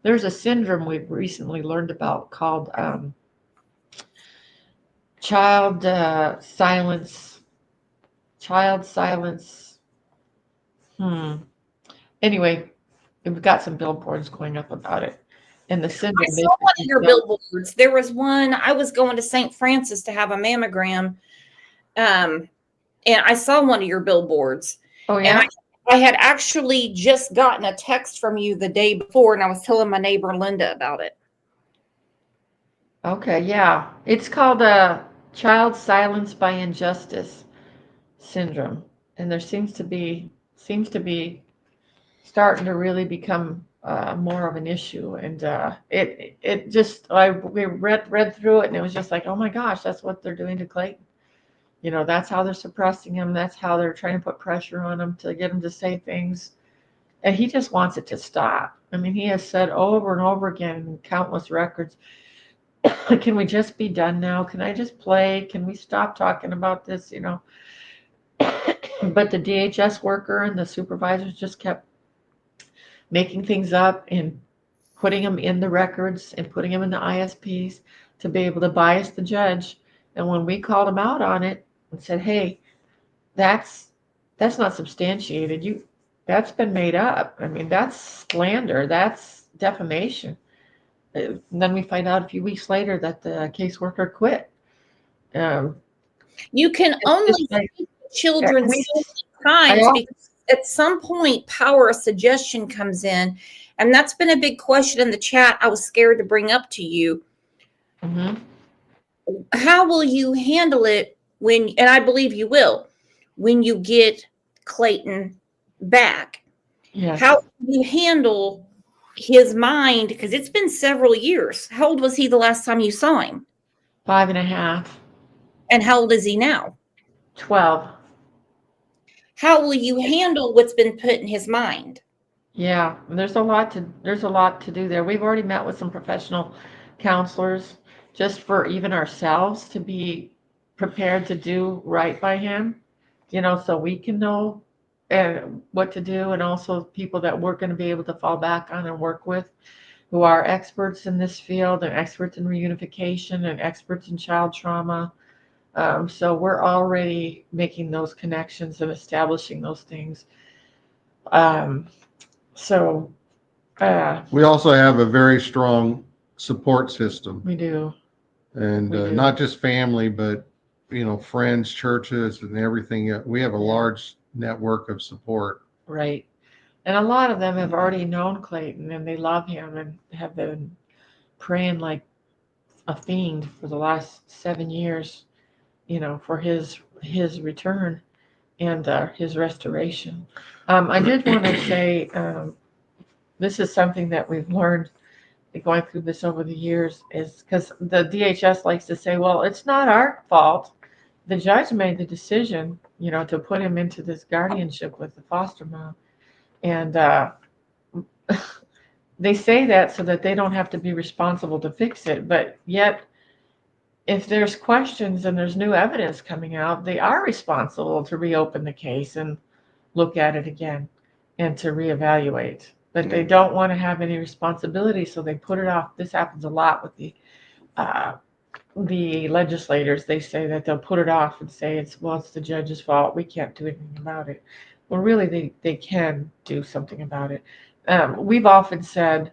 There's a syndrome we've recently learned about called child silence. Anyway, we've got some billboards going up about it. And the syndrome. I saw one of your billboards. There was one, I was going to St. Francis to have a mammogram. And I saw one of your billboards. Oh, yeah? And I had actually just gotten a text from you the day before, and I was telling my neighbor Linda about it. Okay, yeah. It's called child silence by injustice syndrome. And there seems to be starting to really become more of an issue. And we read through it and it was just like, oh my gosh, that's what they're doing to Clayton. That's how they're suppressing him. That's how they're trying to put pressure on him to get him to say things. And he just wants it to stop. I mean, he has said over and over again in countless records, can we just be done now? Can I just play? Can we stop talking about this? But the DHS worker and the supervisors just kept making things up and putting them in the records and putting them in the ISPs to be able to bias the judge. And when we called him out on it and said, hey, that's not substantiated. That's been made up. I mean, that's slander. That's defamation. And then we find out a few weeks later that the caseworker quit. You can only speak to children so many times because at some point power of suggestion comes in. And that's been a big question in the chat I was scared to bring up to you. Mm-hmm. How will you handle it and I believe you will, when you get Clayton back? Yes. How will you handle his mind? Because it's been several years. How old was he the last time you saw him? 5.5. And how old is he now? 12. How will you handle what's been put in his mind? Yeah, there's a lot to do there. We've already met with some professional counselors just for even ourselves to be prepared to do right by him, so we can know what to do, and also people that we're going to be able to fall back on and work with who are experts in this field and experts in reunification and experts in child trauma. So we're already making those connections and establishing those things. We also have a very strong support system. We do. And We do. not just family, but, friends, churches, and everything. We have a large network of support. Right. And a lot of them have already known Clayton and they love him and have been praying like a fiend for the last 7 years, for his return and his restoration. I did want to say, this is something that we've learned going through this over the years, is because the DHS likes to say, well, it's not our fault. The judge made the decision, to put him into this guardianship with the foster mom. And they say that so that they don't have to be responsible to fix it. But yet, if there's questions and there's new evidence coming out, they are responsible to reopen the case and look at it again and to reevaluate. But they don't want to have any responsibility, so they put it off. This happens a lot with the legislators. They say that they'll put it off and say it's the judge's fault. We can't do anything about it. Well, really, they can do something about it. We've often said,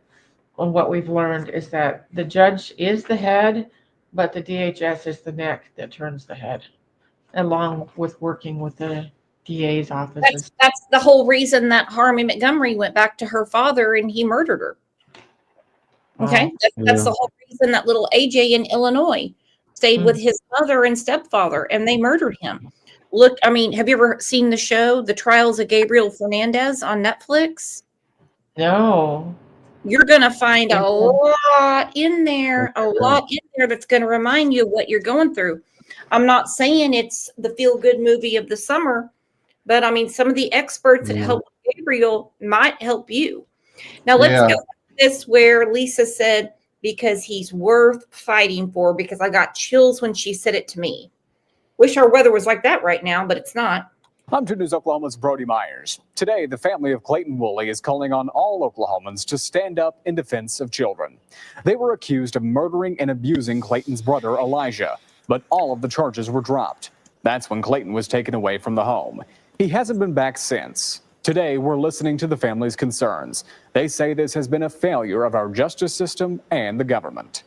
and what we've learned is that the judge is the head, but the DHS is the neck that turns the head, along with working with the DA's offices. That's the whole reason that Harmony Montgomery went back to her father and he murdered her. Okay, that's the whole reason that little AJ in Illinois stayed with his mother and stepfather, and they murdered him. Look, I mean, have you ever seen the show, The Trials of Gabriel Fernandez on Netflix? No. You're going to find a lot in there, that's going to remind you of what you're going through. I'm not saying it's the feel-good movie of the summer, but I mean, some of the experts that helped Gabriel might help you. Now, let's go to this where Lisa said, because he's worth fighting for, because I got chills when she said it to me. Wish our weather was like that right now, but it's not. I'm 2 News Oklahoma's Brody Myers. Today, the family of Clayton Woolley is calling on all Oklahomans to stand up in defense of children. They were accused of murdering and abusing Clayton's brother, Elijah, but all of the charges were dropped. That's when Clayton was taken away from the home. He hasn't been back since. Today, we're listening to the family's concerns. They say this has been a failure of our justice system and the government.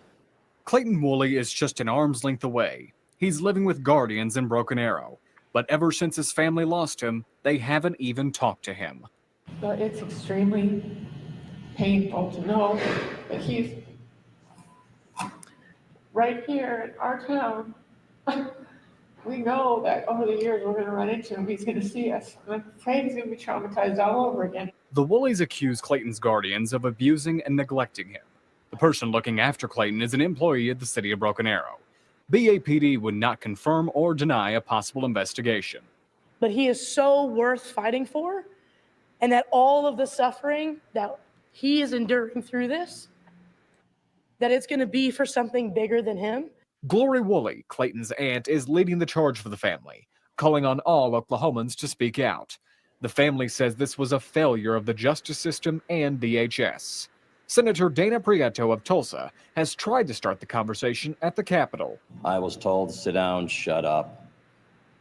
Clayton Woolley is just an arm's length away. He's living with guardians in Broken Arrow. But ever since his family lost him, they haven't even talked to him. But it's extremely painful to know that he's right here in our town. We know that over the years we're going to run into him. He's going to see us. I'm afraid he's going to be traumatized all over again. The Woolleys accuse Clayton's guardians of abusing and neglecting him. The person looking after Clayton is an employee at the city of Broken Arrow. BAPD would not confirm or deny a possible investigation. But he is so worth fighting for, and that all of the suffering that he is enduring through this, that it's going to be for something bigger than him. Glory Woolley, Clayton's aunt, is leading the charge for the family, calling on all Oklahomans to speak out. The family says this was a failure of the justice system and DHS. Senator Dana Prieto of Tulsa has tried to start the conversation at the Capitol. I was told to sit down, shut up,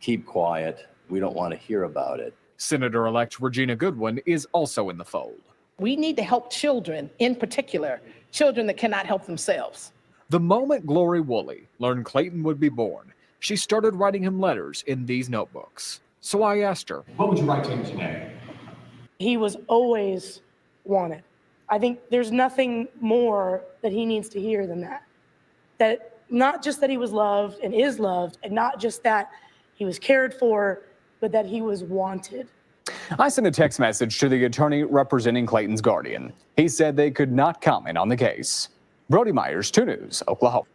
keep quiet. We don't want to hear about it. Senator-elect Regina Goodwin is also in the fold. We need to help children, in particular, children that cannot help themselves. The moment Glory Woolley learned Clayton would be born, she started writing him letters in these notebooks. So I asked her, what would you write to him today? He was always wanted. I think there's nothing more that he needs to hear than that. That not just that he was loved and is loved, and not just that he was cared for, but that he was wanted. I sent a text message to the attorney representing Clayton's guardian. He said they could not comment on the case. Brody Myers, 2 News, Oklahoma.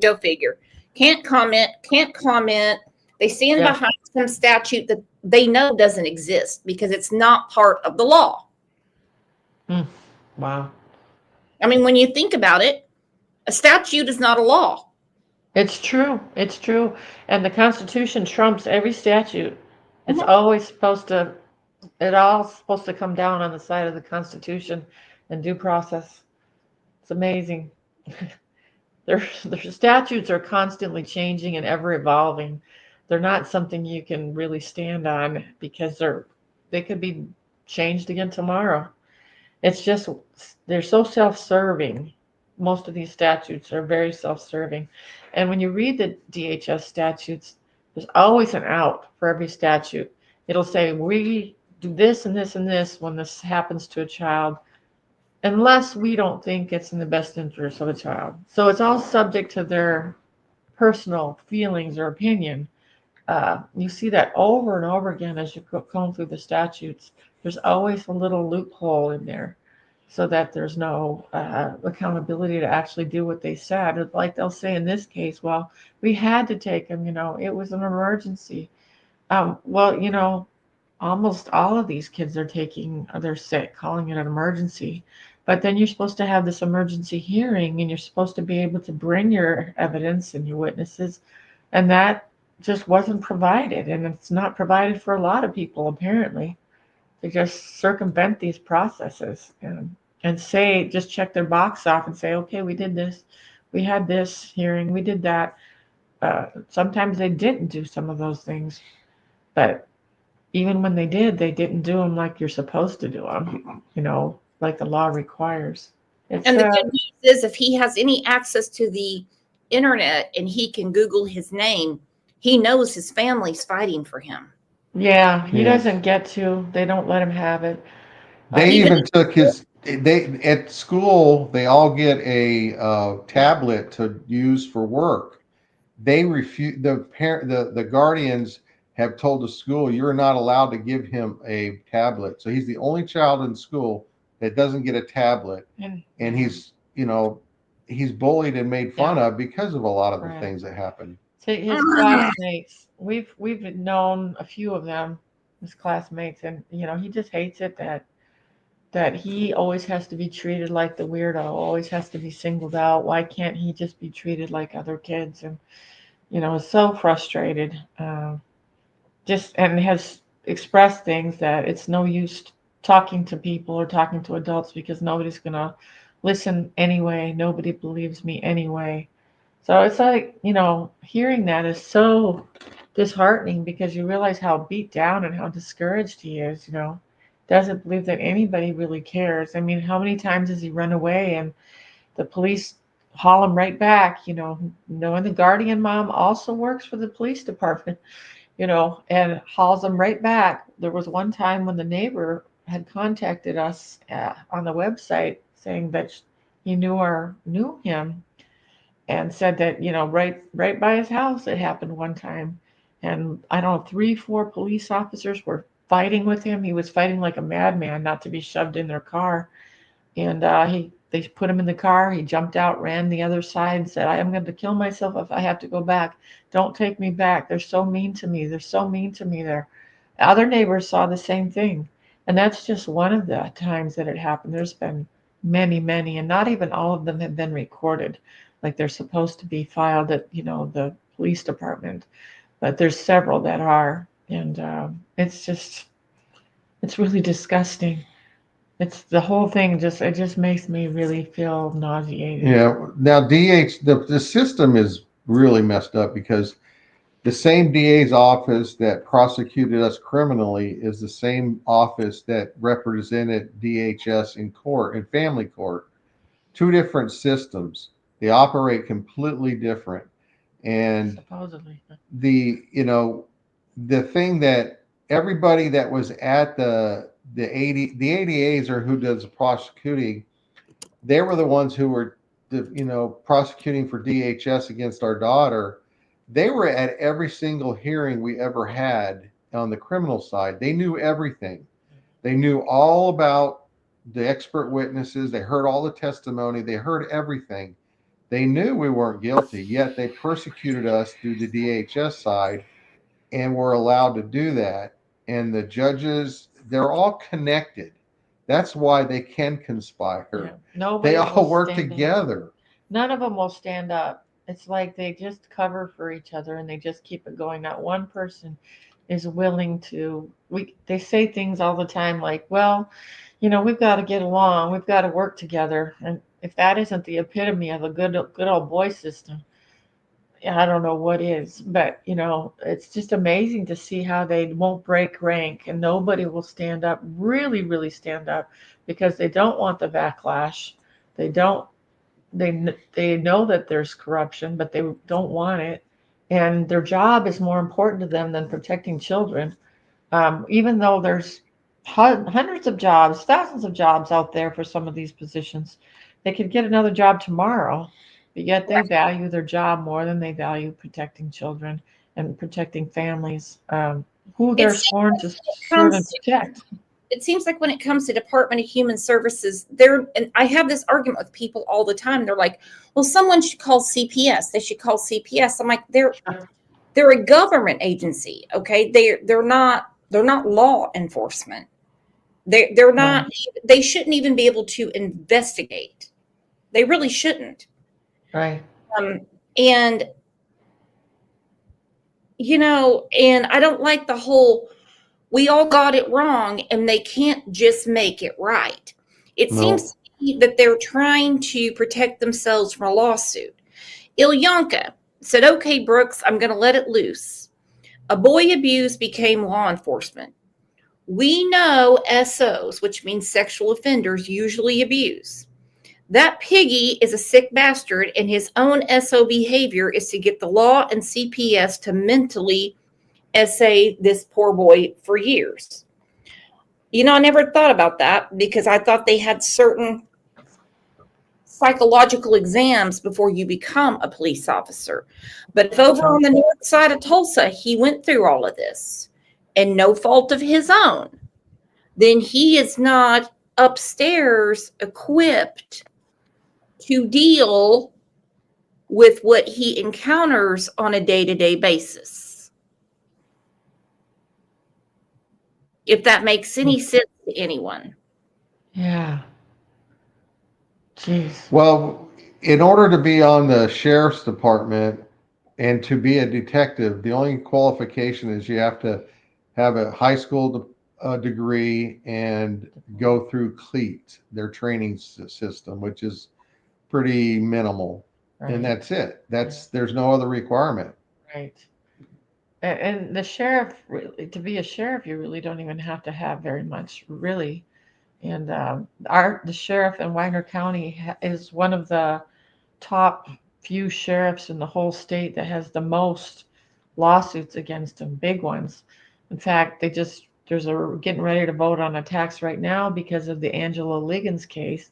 Go figure. Can't comment. They stand behind some statute that they know doesn't exist because it's not part of the law. Wow. I mean, when you think about it, a statute is not a law. It's true. It's true. And the Constitution trumps every statute. It's always supposed to come down on the side of the Constitution and due process. It's amazing. Their statutes are constantly changing and ever evolving. They're not something you can really stand on because they could be changed again tomorrow. It's just, they're so self-serving. Most of these statutes are very self-serving. And when you read the DHS statutes, there's always an out for every statute. It'll say, we do this and this and this when this happens to a child, unless we don't think it's in the best interest of a child. So it's all subject to their personal feelings or opinion. You see that over and over again as you comb through the statutes. There's always a little loophole in there. so that there's no accountability to actually do what they said. It's like they'll say in this case, well, we had to take him, it was an emergency. Well, almost all of these kids they're sick, calling it an emergency. But then you're supposed to have this emergency hearing and you're supposed to be able to bring your evidence and your witnesses. And that just wasn't provided. And it's not provided for a lot of people, apparently. They just circumvent these processes and say, just check their box off and say, okay, we did this. We had this hearing. We did that. Sometimes they didn't do some of those things. But even when they didn't do them like you're supposed to do them, like the law requires. And the good news is if he has any access to the internet and he can Google his name, he knows his family's fighting for him. Yeah, he doesn't get to. They don't let him have it. They even took at school, they all get a tablet to use for work. They refuse, the guardians have told the school, you're not allowed to give him a tablet. So he's the only child in school that doesn't get a tablet. And he's bullied and made fun of because of a lot of the things that happen. So his classmates, we've known a few of them, his classmates, and he just hates it that he always has to be treated like the weirdo, always has to be singled out. Why can't he just be treated like other kids? And is so frustrated. And has expressed things that it's no use talking to people or talking to adults because nobody's gonna listen anyway. Nobody believes me anyway. So it's like, hearing that is so disheartening because you realize how beat down and how discouraged he is, doesn't believe that anybody really cares. I mean, how many times has he run away and the police haul him right back, knowing the guardian mom also works for the police department, and hauls him right back. There was one time when the neighbor had contacted us on the website saying that he knew him and said that, right by his house, it happened one time. And I don't know, 3-4 police officers were fighting with him. He was fighting like a madman not to be shoved in their car. And they put him in the car. He jumped out, ran the other side, and said, I am going to kill myself if I have to go back. Don't take me back. They're so mean to me. They're so mean to me there. Other neighbors saw the same thing. And that's just one of the times that it happened. There's been many, many, and not even all of them have been recorded like they're supposed to be filed at, the police department. But there's several that are. And it's really disgusting. It's the whole thing it just makes me really feel nauseated. Yeah. Now the system is really messed up because the same DA's office that prosecuted us criminally is the same office that represented DHS in court, in family court. Two different systems. They operate completely different. And supposedly the thing that everybody that was at the ADAs or who does the prosecuting, they were the ones who were prosecuting for DHS against our daughter. They were at every single hearing we ever had on the criminal side. They knew everything. They knew all about the expert witnesses. They heard all the testimony. They heard everything. They knew we weren't guilty, yet they persecuted us through the DHS side and were allowed to do that. And the judges, they're all connected. That's why they can conspire. Yeah. They all work together. None of them will stand up. It's like they just cover for each other and they just keep it going. Not one person is willing to. They say things all the time like, well, we've got to get along. We've got to work together. And if that isn't the epitome of a good old boy system, I don't know what is. But, it's just amazing to see how they won't break rank and nobody will stand up, really, really stand up because they don't want the backlash. They know that there's corruption, but they don't want it. And their job is more important to them than protecting children. Even though there's hundreds of jobs, thousands of jobs out there for some of these positions, they could get another job tomorrow, but yet they value their job more than they value protecting children and protecting families who they're sworn to serve and protect. it seems like when it comes to Department of Human Services, and I have this argument with people all the time. They're like, well, someone should call CPS. They should call CPS. I'm like, they're a government agency. Okay. They're not law enforcement. They're not, they shouldn't even be able to investigate. They really shouldn't. Right. And, and I don't like the whole, we all got it wrong and they can't just make it right. It seems to me that they're trying to protect themselves from a lawsuit. Ilyanka said, okay, Brooks, I'm going to let it loose. A boy abused became law enforcement. We know SOs, which means sexual offenders, usually abuse. That piggy is a sick bastard, and his own SO behavior is to get the law and CPS to mentally essay this poor boy for years. I never thought about that because I thought they had certain psychological exams before you become a police officer. But if over on the north side of Tulsa, he went through all of this and no fault of his own, then he is not upstairs equipped to deal with what he encounters on a day-to-day basis. If that makes any sense to anyone. Yeah. Jeez. Well, in order to be on the sheriff's department and to be a detective, the only qualification is you have to have a high school degree and go through CLEAT, their training system, which is pretty minimal. Right. And that's it. There's no other requirement. Right. And the sheriff, to be a sheriff, you really don't even have to have very much, really. And the sheriff in Wagner County is one of the top few sheriffs in the whole state that has the most lawsuits against them, big ones. In fact, getting ready to vote on a tax right now because of the Angela Liggins case,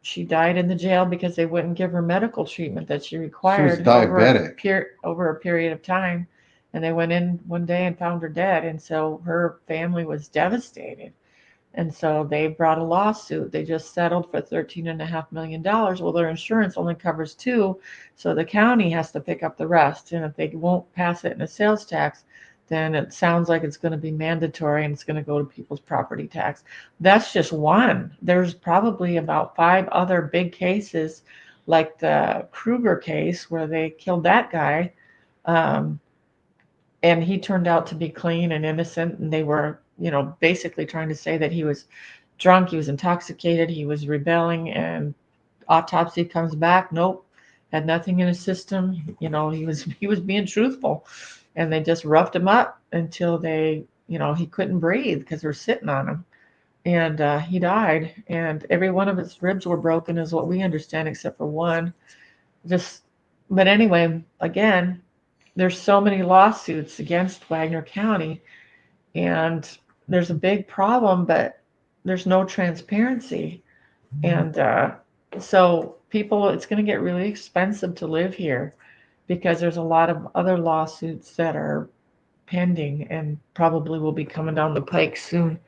she died in the jail because they wouldn't give her medical treatment that she required. She was diabetic. Over a period of time. And they went in one day and found her dead. And so her family was devastated. And so they brought a lawsuit. They just settled for $13.5 million. Well, their insurance only covers $2 million. So the county has to pick up the rest. And if they won't pass it in a sales tax, then it sounds like it's going to be mandatory and it's going to go to people's property tax. That's just one. There's probably about 5 other big cases, like the Kruger case where they killed that guy. And he turned out to be clean and innocent. And they were, basically trying to say that he was drunk, he was intoxicated, he was rebelling, and autopsy comes back. Nope. Had nothing in his system. He was being truthful. And they just roughed him up until he couldn't breathe because they're sitting on him. And he died. And every one of his ribs were broken is what we understand, except for one. But anyway, again, there's so many lawsuits against Wagner County. And there's a big problem, but there's no transparency. And so it's going to get really expensive to live here, because there's a lot of other lawsuits that are pending and probably will be coming down the pike soon.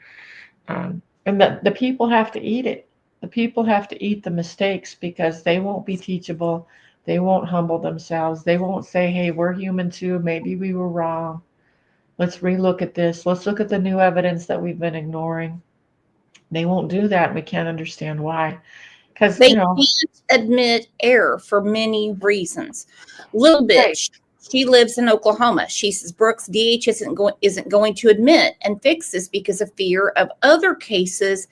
And the people have to eat it. The people have to eat the mistakes because they won't be teachable. They won't humble themselves. They won't say, hey, we're human too. Maybe we were wrong. Let's relook at this. Let's look at the new evidence that we've been ignoring. They won't do that. And we can't understand why. Because they can't admit error for many reasons. Little bitch, she lives in Oklahoma. She says Brooks, DH isn't going to admit and fix this because of fear of other cases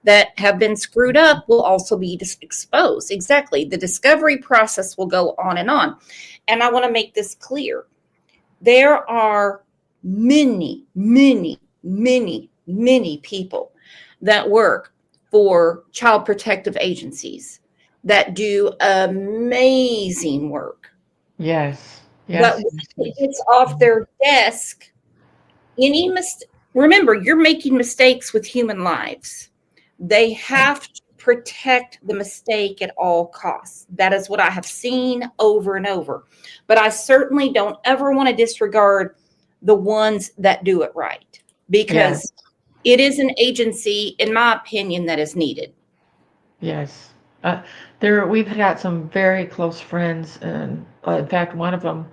that have been screwed up will also be exposed. Exactly. The discovery process will go on. And I want to make this clear. There are many, many, many, many people that work for child protective agencies that do amazing work. Yes. But when it's off their desk, remember, you're making mistakes with human lives. They have to protect the mistake at all costs. That is what I have seen over and over. But I certainly don't ever want to disregard the ones that do it right, because it is an agency, in my opinion, that is needed. Yes. We've got some very close friends, and in fact, one of them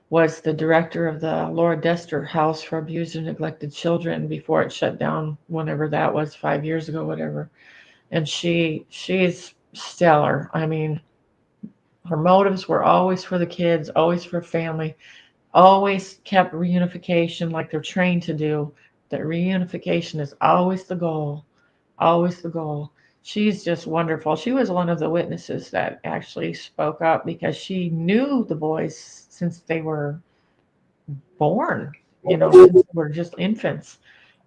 was the director of the Laura Dester House for Abused and Neglected Children before it shut down, whenever that was, 5 years ago, whatever. And she's stellar. I mean, her motives were always for the kids, always for family, always kept reunification like they're trained to do. That reunification is always the goal, always the goal. She's just wonderful. She was one of the witnesses that actually spoke up because she knew the boys since they were born, since they were just infants.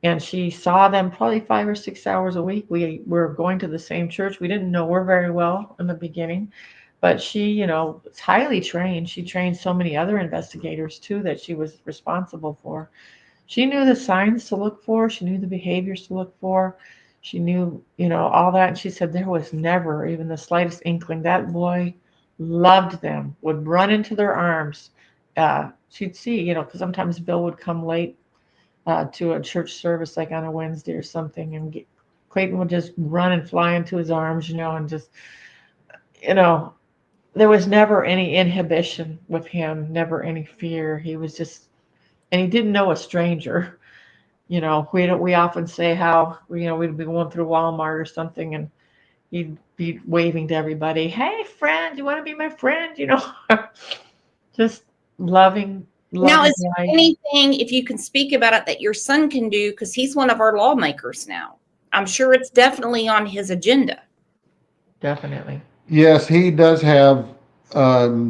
And she saw them probably 5 or 6 hours a week. We were going to the same church. We didn't know her very well in the beginning, but she, is highly trained. She trained so many other investigators too that she was responsible for. She knew the signs to look for. She knew the behaviors to look for. She knew, all that. And she said there was never even the slightest inkling. That boy loved them, would run into their arms. She'd see, because sometimes Bill would come late to a church service, like on a Wednesday or something, and Clayton would just run and fly into his arms, and just, there was never any inhibition with him, never any fear. He was just, and he didn't know a stranger. We often say how, we'd be going through Walmart or something, and he'd be waving to everybody, "Hey, friend, you want to be my friend?" Just loving Now, is there life. anything, if you can speak about it, that your son can do? Because he's one of our lawmakers now. I'm sure it's definitely on his agenda. Definitely. Yes, he does have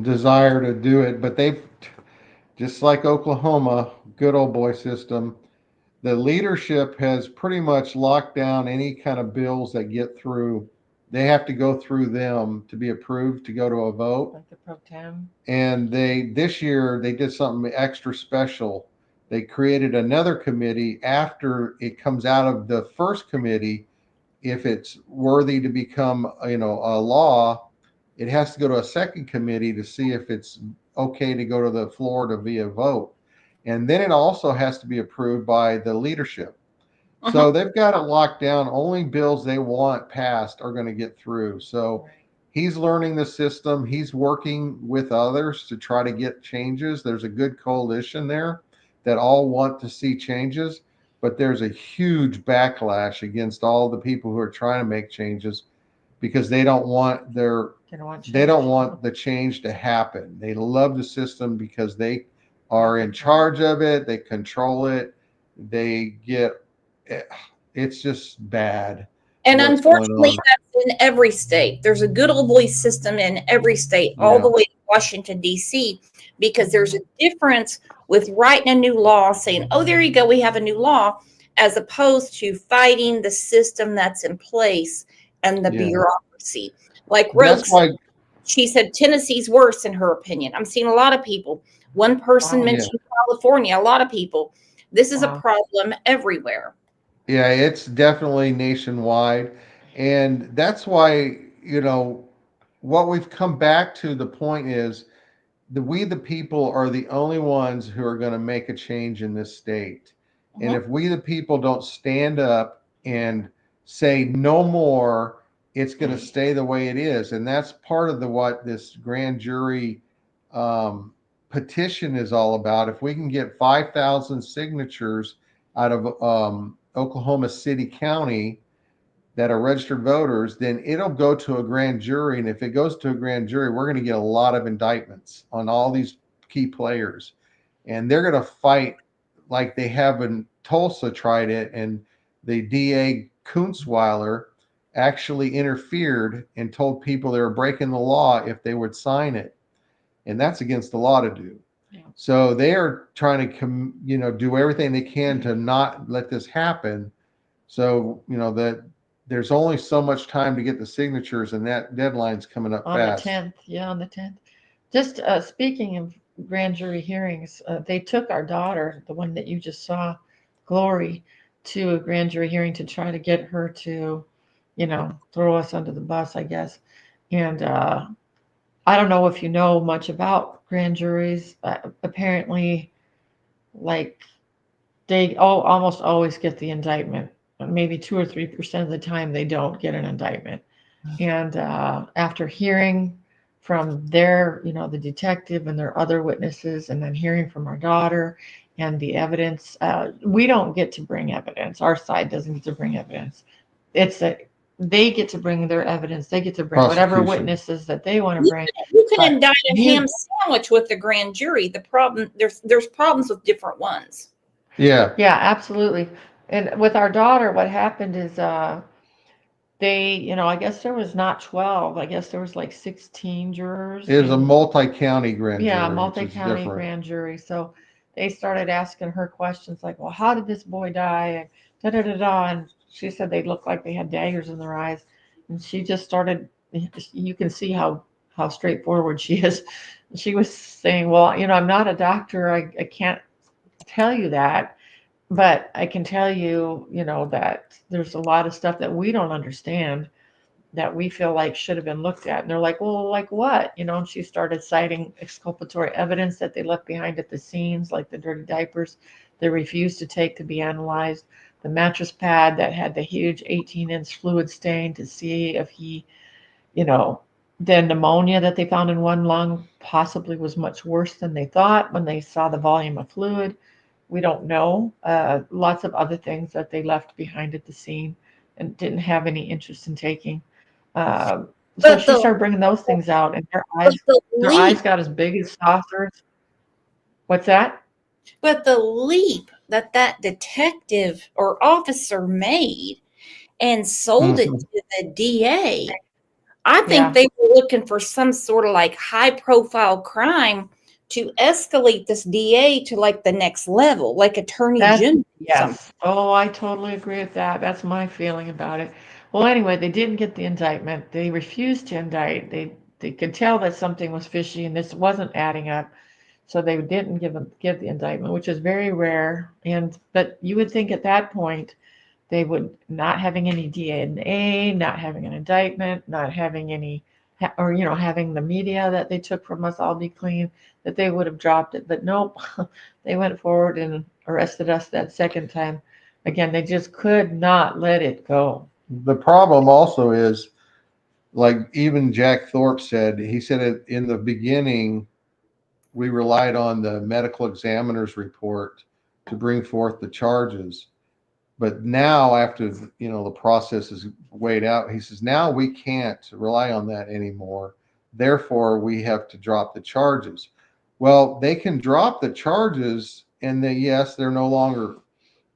desire to do it, but they've, just like Oklahoma, good old boy system, the leadership has pretty much locked down any kind of bills that get through. They have to go through them to be approved to go to a vote. Like the pro tem. And this year they did something extra special. They created another committee after it comes out of the first committee. If it's worthy to become, a law, it has to go to a second committee to see if it's okay to go to the floor to be a vote. And then it also has to be approved by the leadership. So they've got it locked down. Only bills they want passed are going to get through. So he's learning the system. He's working with others to try to get changes. There's a good coalition there that all want to see changes, but there's a huge backlash against all the people who are trying to make changes because they don't want the change to happen. They love the system because they are in charge of it. They control it. It's just bad. And unfortunately, that's in every state. There's a good old boy system in every state, all the way to Washington, D.C., because there's a difference with writing a new law, saying, "Oh, there you go, we have a new law," as opposed to fighting the system that's in place and the bureaucracy. Like Rose, she said Tennessee's worse in her opinion. I'm seeing a lot of people. One person mentioned California, a lot of people. This is a problem everywhere. Yeah, it's definitely nationwide. And that's why, what we've come back to, the point is that we, the people, are the only ones who are going to make a change in this state. And if we, the people, don't stand up and say no more, it's going to stay the way it is. And that's part of what this grand jury petition is all about. If we can get 5,000 signatures out of Oklahoma City County that are registered voters, then it'll go to a grand jury. And if it goes to a grand jury, we're going to get a lot of indictments on all these key players. And they're going to fight like they have in Tulsa tried it. And the DA Kunzweiler actually interfered and told people they were breaking the law if they would sign it. And that's against the law to do. So they are trying to, do everything they can to not let this happen. So, that there's only so much time to get the signatures, and that deadline's coming up fast. On the 10th. Yeah, on the 10th. Just speaking of grand jury hearings, they took our daughter, the one that you just saw, Glory, to a grand jury hearing to try to get her to, throw us under the bus, I guess. And I don't know if you know much about grand juries. Apparently, like they almost always get the indictment. Maybe 2 or 3% of the time they don't get an indictment. And after hearing from their, the detective and their other witnesses, and then hearing from our daughter and the evidence, we don't get to bring evidence. Our side doesn't get to bring evidence. It's that they get to bring their evidence. They get to bring whatever witnesses that they want to bring. You can indict a ham sandwich with the grand jury. The problem, there's problems with different ones. Yeah. Yeah, absolutely. And with our daughter, what happened is they, I guess there was not 12. I guess there was like 16 jurors. It was a multi-county grand jury. Yeah, multi-county grand jury. So they started asking her questions like, well, how did this boy die? And da-da-da-da. And she said they looked like they had daggers in their eyes. And she just started, you can see how straightforward she is. She was saying, well, I'm not a doctor. I can't tell you that. But I can tell you, that there's a lot of stuff that we don't understand that we feel like should have been looked at. And they're like, well, like what? And she started citing exculpatory evidence that they left behind at the scenes, like the dirty diapers they refused to take to be analyzed, the mattress pad that had the huge 18-inch fluid stain to see if he, the pneumonia that they found in one lung possibly was much worse than they thought when they saw the volume of fluid. We don't know. Lots of other things that they left behind at the scene and didn't have any interest in taking. So she started bringing those things out, and their eyes got as big as saucers. What's that? But the leap that detective or officer made and sold it to the DA, I think they were looking for some sort of like high profile crime to escalate this DA to like the next level, like attorney general. Yes. Oh, I totally agree with that. That's my feeling about it. Well, anyway, they didn't get the indictment. They refused to indict. They could tell that something was fishy and this wasn't adding up. So they didn't give the indictment, which is very rare. But you would think at that point they would, not having any DNA, not having an indictment, not having any, or having the media that they took from us all be clean, that they would have dropped it. But nope, they went forward and arrested us that second time. Again, they just could not let it go. The problem also is, like even Jack Thorpe said, he said it in the beginning, we relied on the medical examiner's report to bring forth the charges. But now after, the process is weighed out, he says, now we can't rely on that anymore. Therefore, we have to drop the charges. Well, they can drop the charges and yes, they're no longer,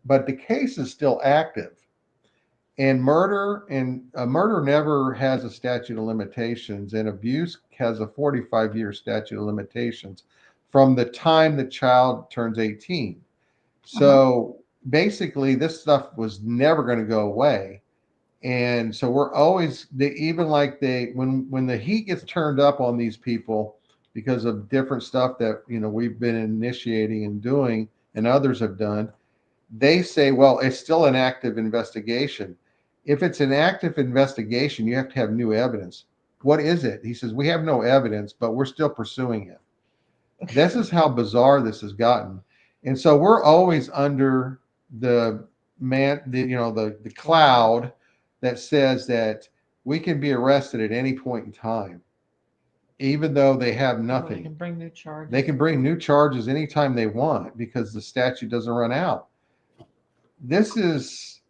but the case is still active. And murder never has a statute of limitations, and abuse has a 45-year statute of limitations from the time the child turns 18. So basically this stuff was never going to go away. And so we're always, even like when the heat gets turned up on these people because of different stuff that, we've been initiating and doing and others have done, they say, well, it's still an active investigation. If it's an active investigation, you have to have new evidence. What is it? He says, we have no evidence, but we're still pursuing it. This is how bizarre this has gotten. And so we're always under the cloud that says that we can be arrested at any point in time, even though they have nothing. They can bring new charges. They can bring new charges anytime they want because the statute doesn't run out. This is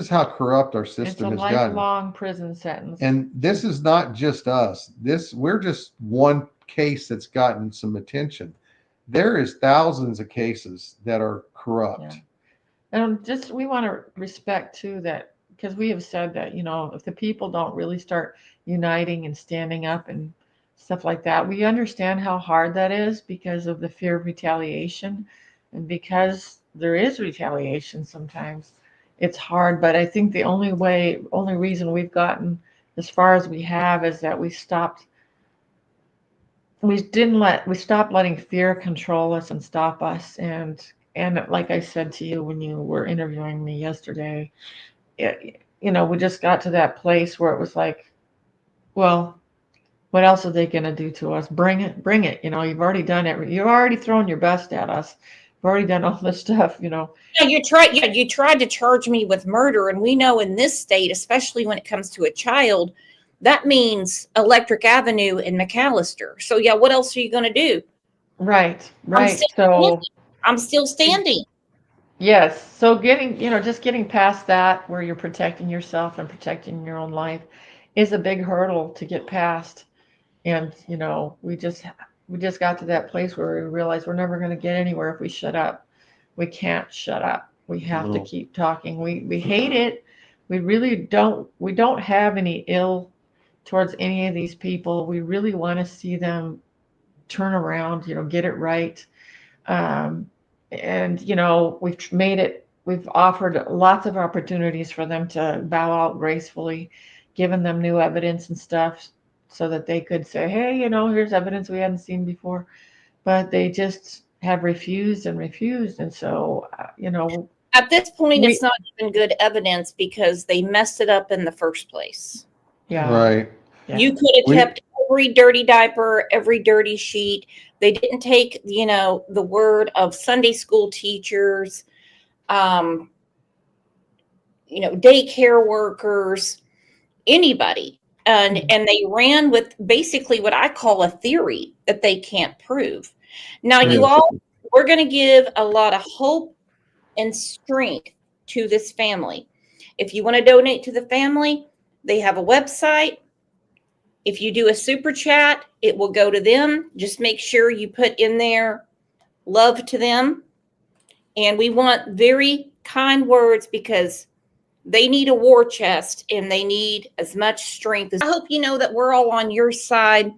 how corrupt our system has gotten. It's a lifelong prison sentence. And this is not just us. We're just one case that's gotten some attention. There is thousands of cases that are corrupt. Yeah. And we want to respect too that, because we have said that, if the people don't really start uniting and standing up and stuff like that, we understand how hard that is because of the fear of retaliation, and because there is retaliation sometimes. It's hard, but I think the only reason we've gotten as far as we have is that we stopped letting fear control us and stop us. And like I said to you when you were interviewing me yesterday, we just got to that place where it was like, well, what else are they going to do to us? Bring it. You've already done it. You've already thrown your best at us. already done all this stuff, you know. Yeah, you tried to charge me with murder, and we know in this state, especially when it comes to a child, that means Electric Avenue in McAllister. So yeah, what else are you going to do? Right, I'm right. still So standing. I'm still standing. yes, so getting, just getting past that where you're protecting yourself and protecting your own life is a big hurdle to get past. And, we just got to that place where we realized we're never going to get anywhere if we shut up. We can't shut up. We have to No. keep talking. We hate it. We really don't. We don't have any ill towards any of these people. We really want to see them turn around, get it right. And we've offered lots of opportunities for them to bow out gracefully, given them new evidence and stuff so that they could say, hey, here's evidence we hadn't seen before. But they just have refused and refused. And so, At this point, We- it's not even good evidence because they messed it up in the first place. yeah. Right. You could have kept every dirty diaper, every dirty sheet. They didn't take, the word of Sunday school teachers, daycare workers, anybody. And they ran with basically what I call a theory that they can't prove. Now, we're going to give a lot of hope and strength to this family. If you want to donate to the family, they have a website. If you do a super chat, it will go to them. Just make sure you put in there love to them. And we want very kind words because they need a war chest and they need as much strength. I hope you know that we're all on your side.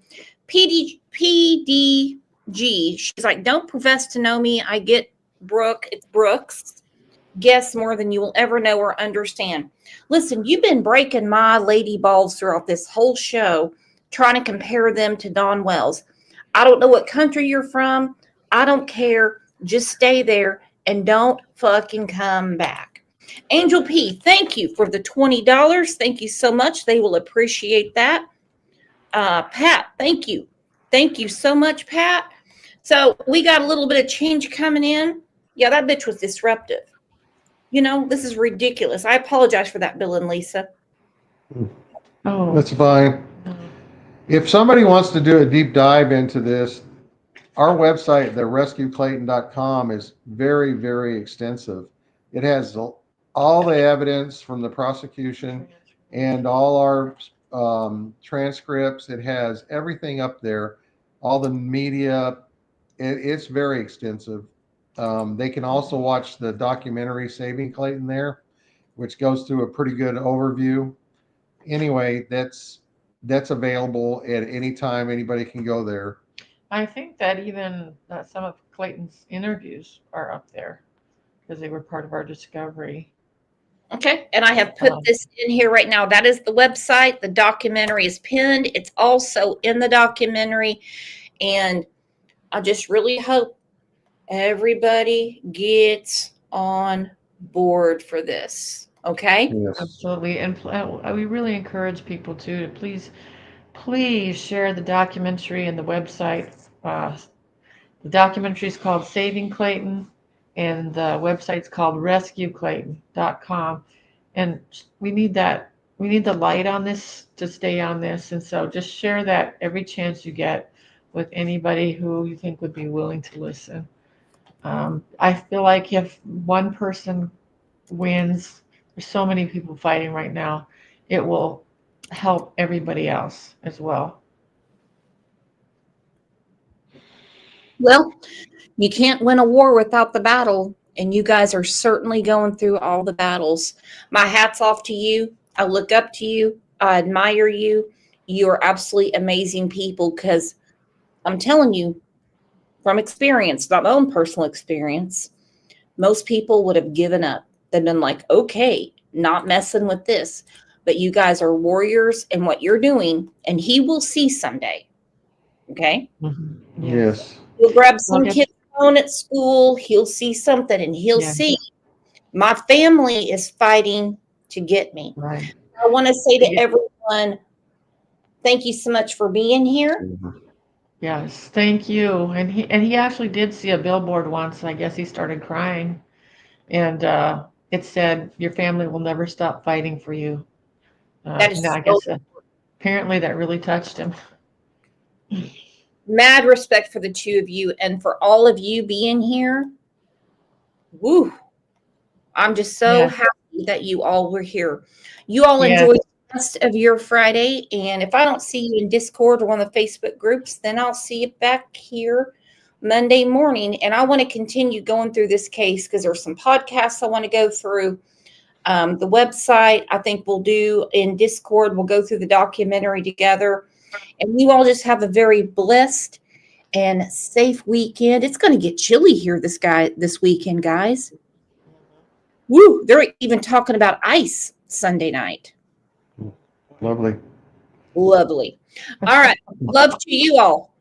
PDG, she's like, don't profess to know me. I get Brooke. It's Brooks. Guess more than you will ever know or understand. Listen, you've been breaking my lady balls throughout this whole show, trying to compare them to Don Wells. I don't know what country you're from. I don't care. Just stay there and don't fucking come back. Angel P, thank you for the $20. Thank you so much. They will appreciate that. Pat, thank you. Thank you so much, Pat. So we got a little bit of change coming in. Yeah, that bitch was disruptive. This is ridiculous. I apologize for that, Bill and Lisa. Oh, That's fine. If somebody wants to do a deep dive into this, our website, therescueclayton.com, is very, very extensive. It has all the evidence from the prosecution and all our transcripts. It has everything up there, all the media. It's very extensive. They can also watch the documentary Saving Clayton there, which goes through a pretty good overview. Anyway, that's available at any time. Anybody can go there. I think that even some of Clayton's interviews are up there because they were part of our discovery. Okay, and I have put this in here right now. That is the website. The documentary is pinned. It's also in the documentary. And I just really hope everybody gets on board for this. Okay? Yes. Absolutely. And we really encourage people to please share the documentary and the website. The documentary is called Saving Clayton, and the website's called rescueclayton.com. And we need the light on this to stay on this. And so just share that every chance you get with anybody who you think would be willing to listen. I feel like if one person wins, there's so many people fighting right now, it will help everybody else as well. Well, you can't win a war without the battle, and you guys are certainly going through all the battles. My hat's off to you. I look up to you. I admire you. You are absolutely amazing people because I'm telling you from experience, not my own personal experience, most people would have given up. They've been like, okay, not messing with this. But you guys are warriors in what you're doing, and he will see someday. Okay? Mm-hmm. Yes. He'll grab some kid's phone at school. He'll see something, and he'll see my family is fighting to get me. Right. I want to say to everyone, thank you so much for being here. Yes, thank you. And he actually did see a billboard once. I guess he started crying, and it said, "Your family will never stop fighting for you." That is I so guess apparently that really touched him. mad respect for the two of you and for all of you being here. Woo. I'm just so Yeah. happy that you all were here. You all Yes. enjoy the rest of your Friday. And if I don't see you in Discord or one of the Facebook groups, then I'll see you back here Monday morning. And I want to continue going through this case because there's some podcasts I want to go through. The website, I think we'll do in Discord. We'll go through the documentary together. And you all just have a very blessed and safe weekend. It's going to get chilly here this weekend, guys. Woo, they're even talking about ice Sunday night. Lovely. Lovely. All right. Love to you all.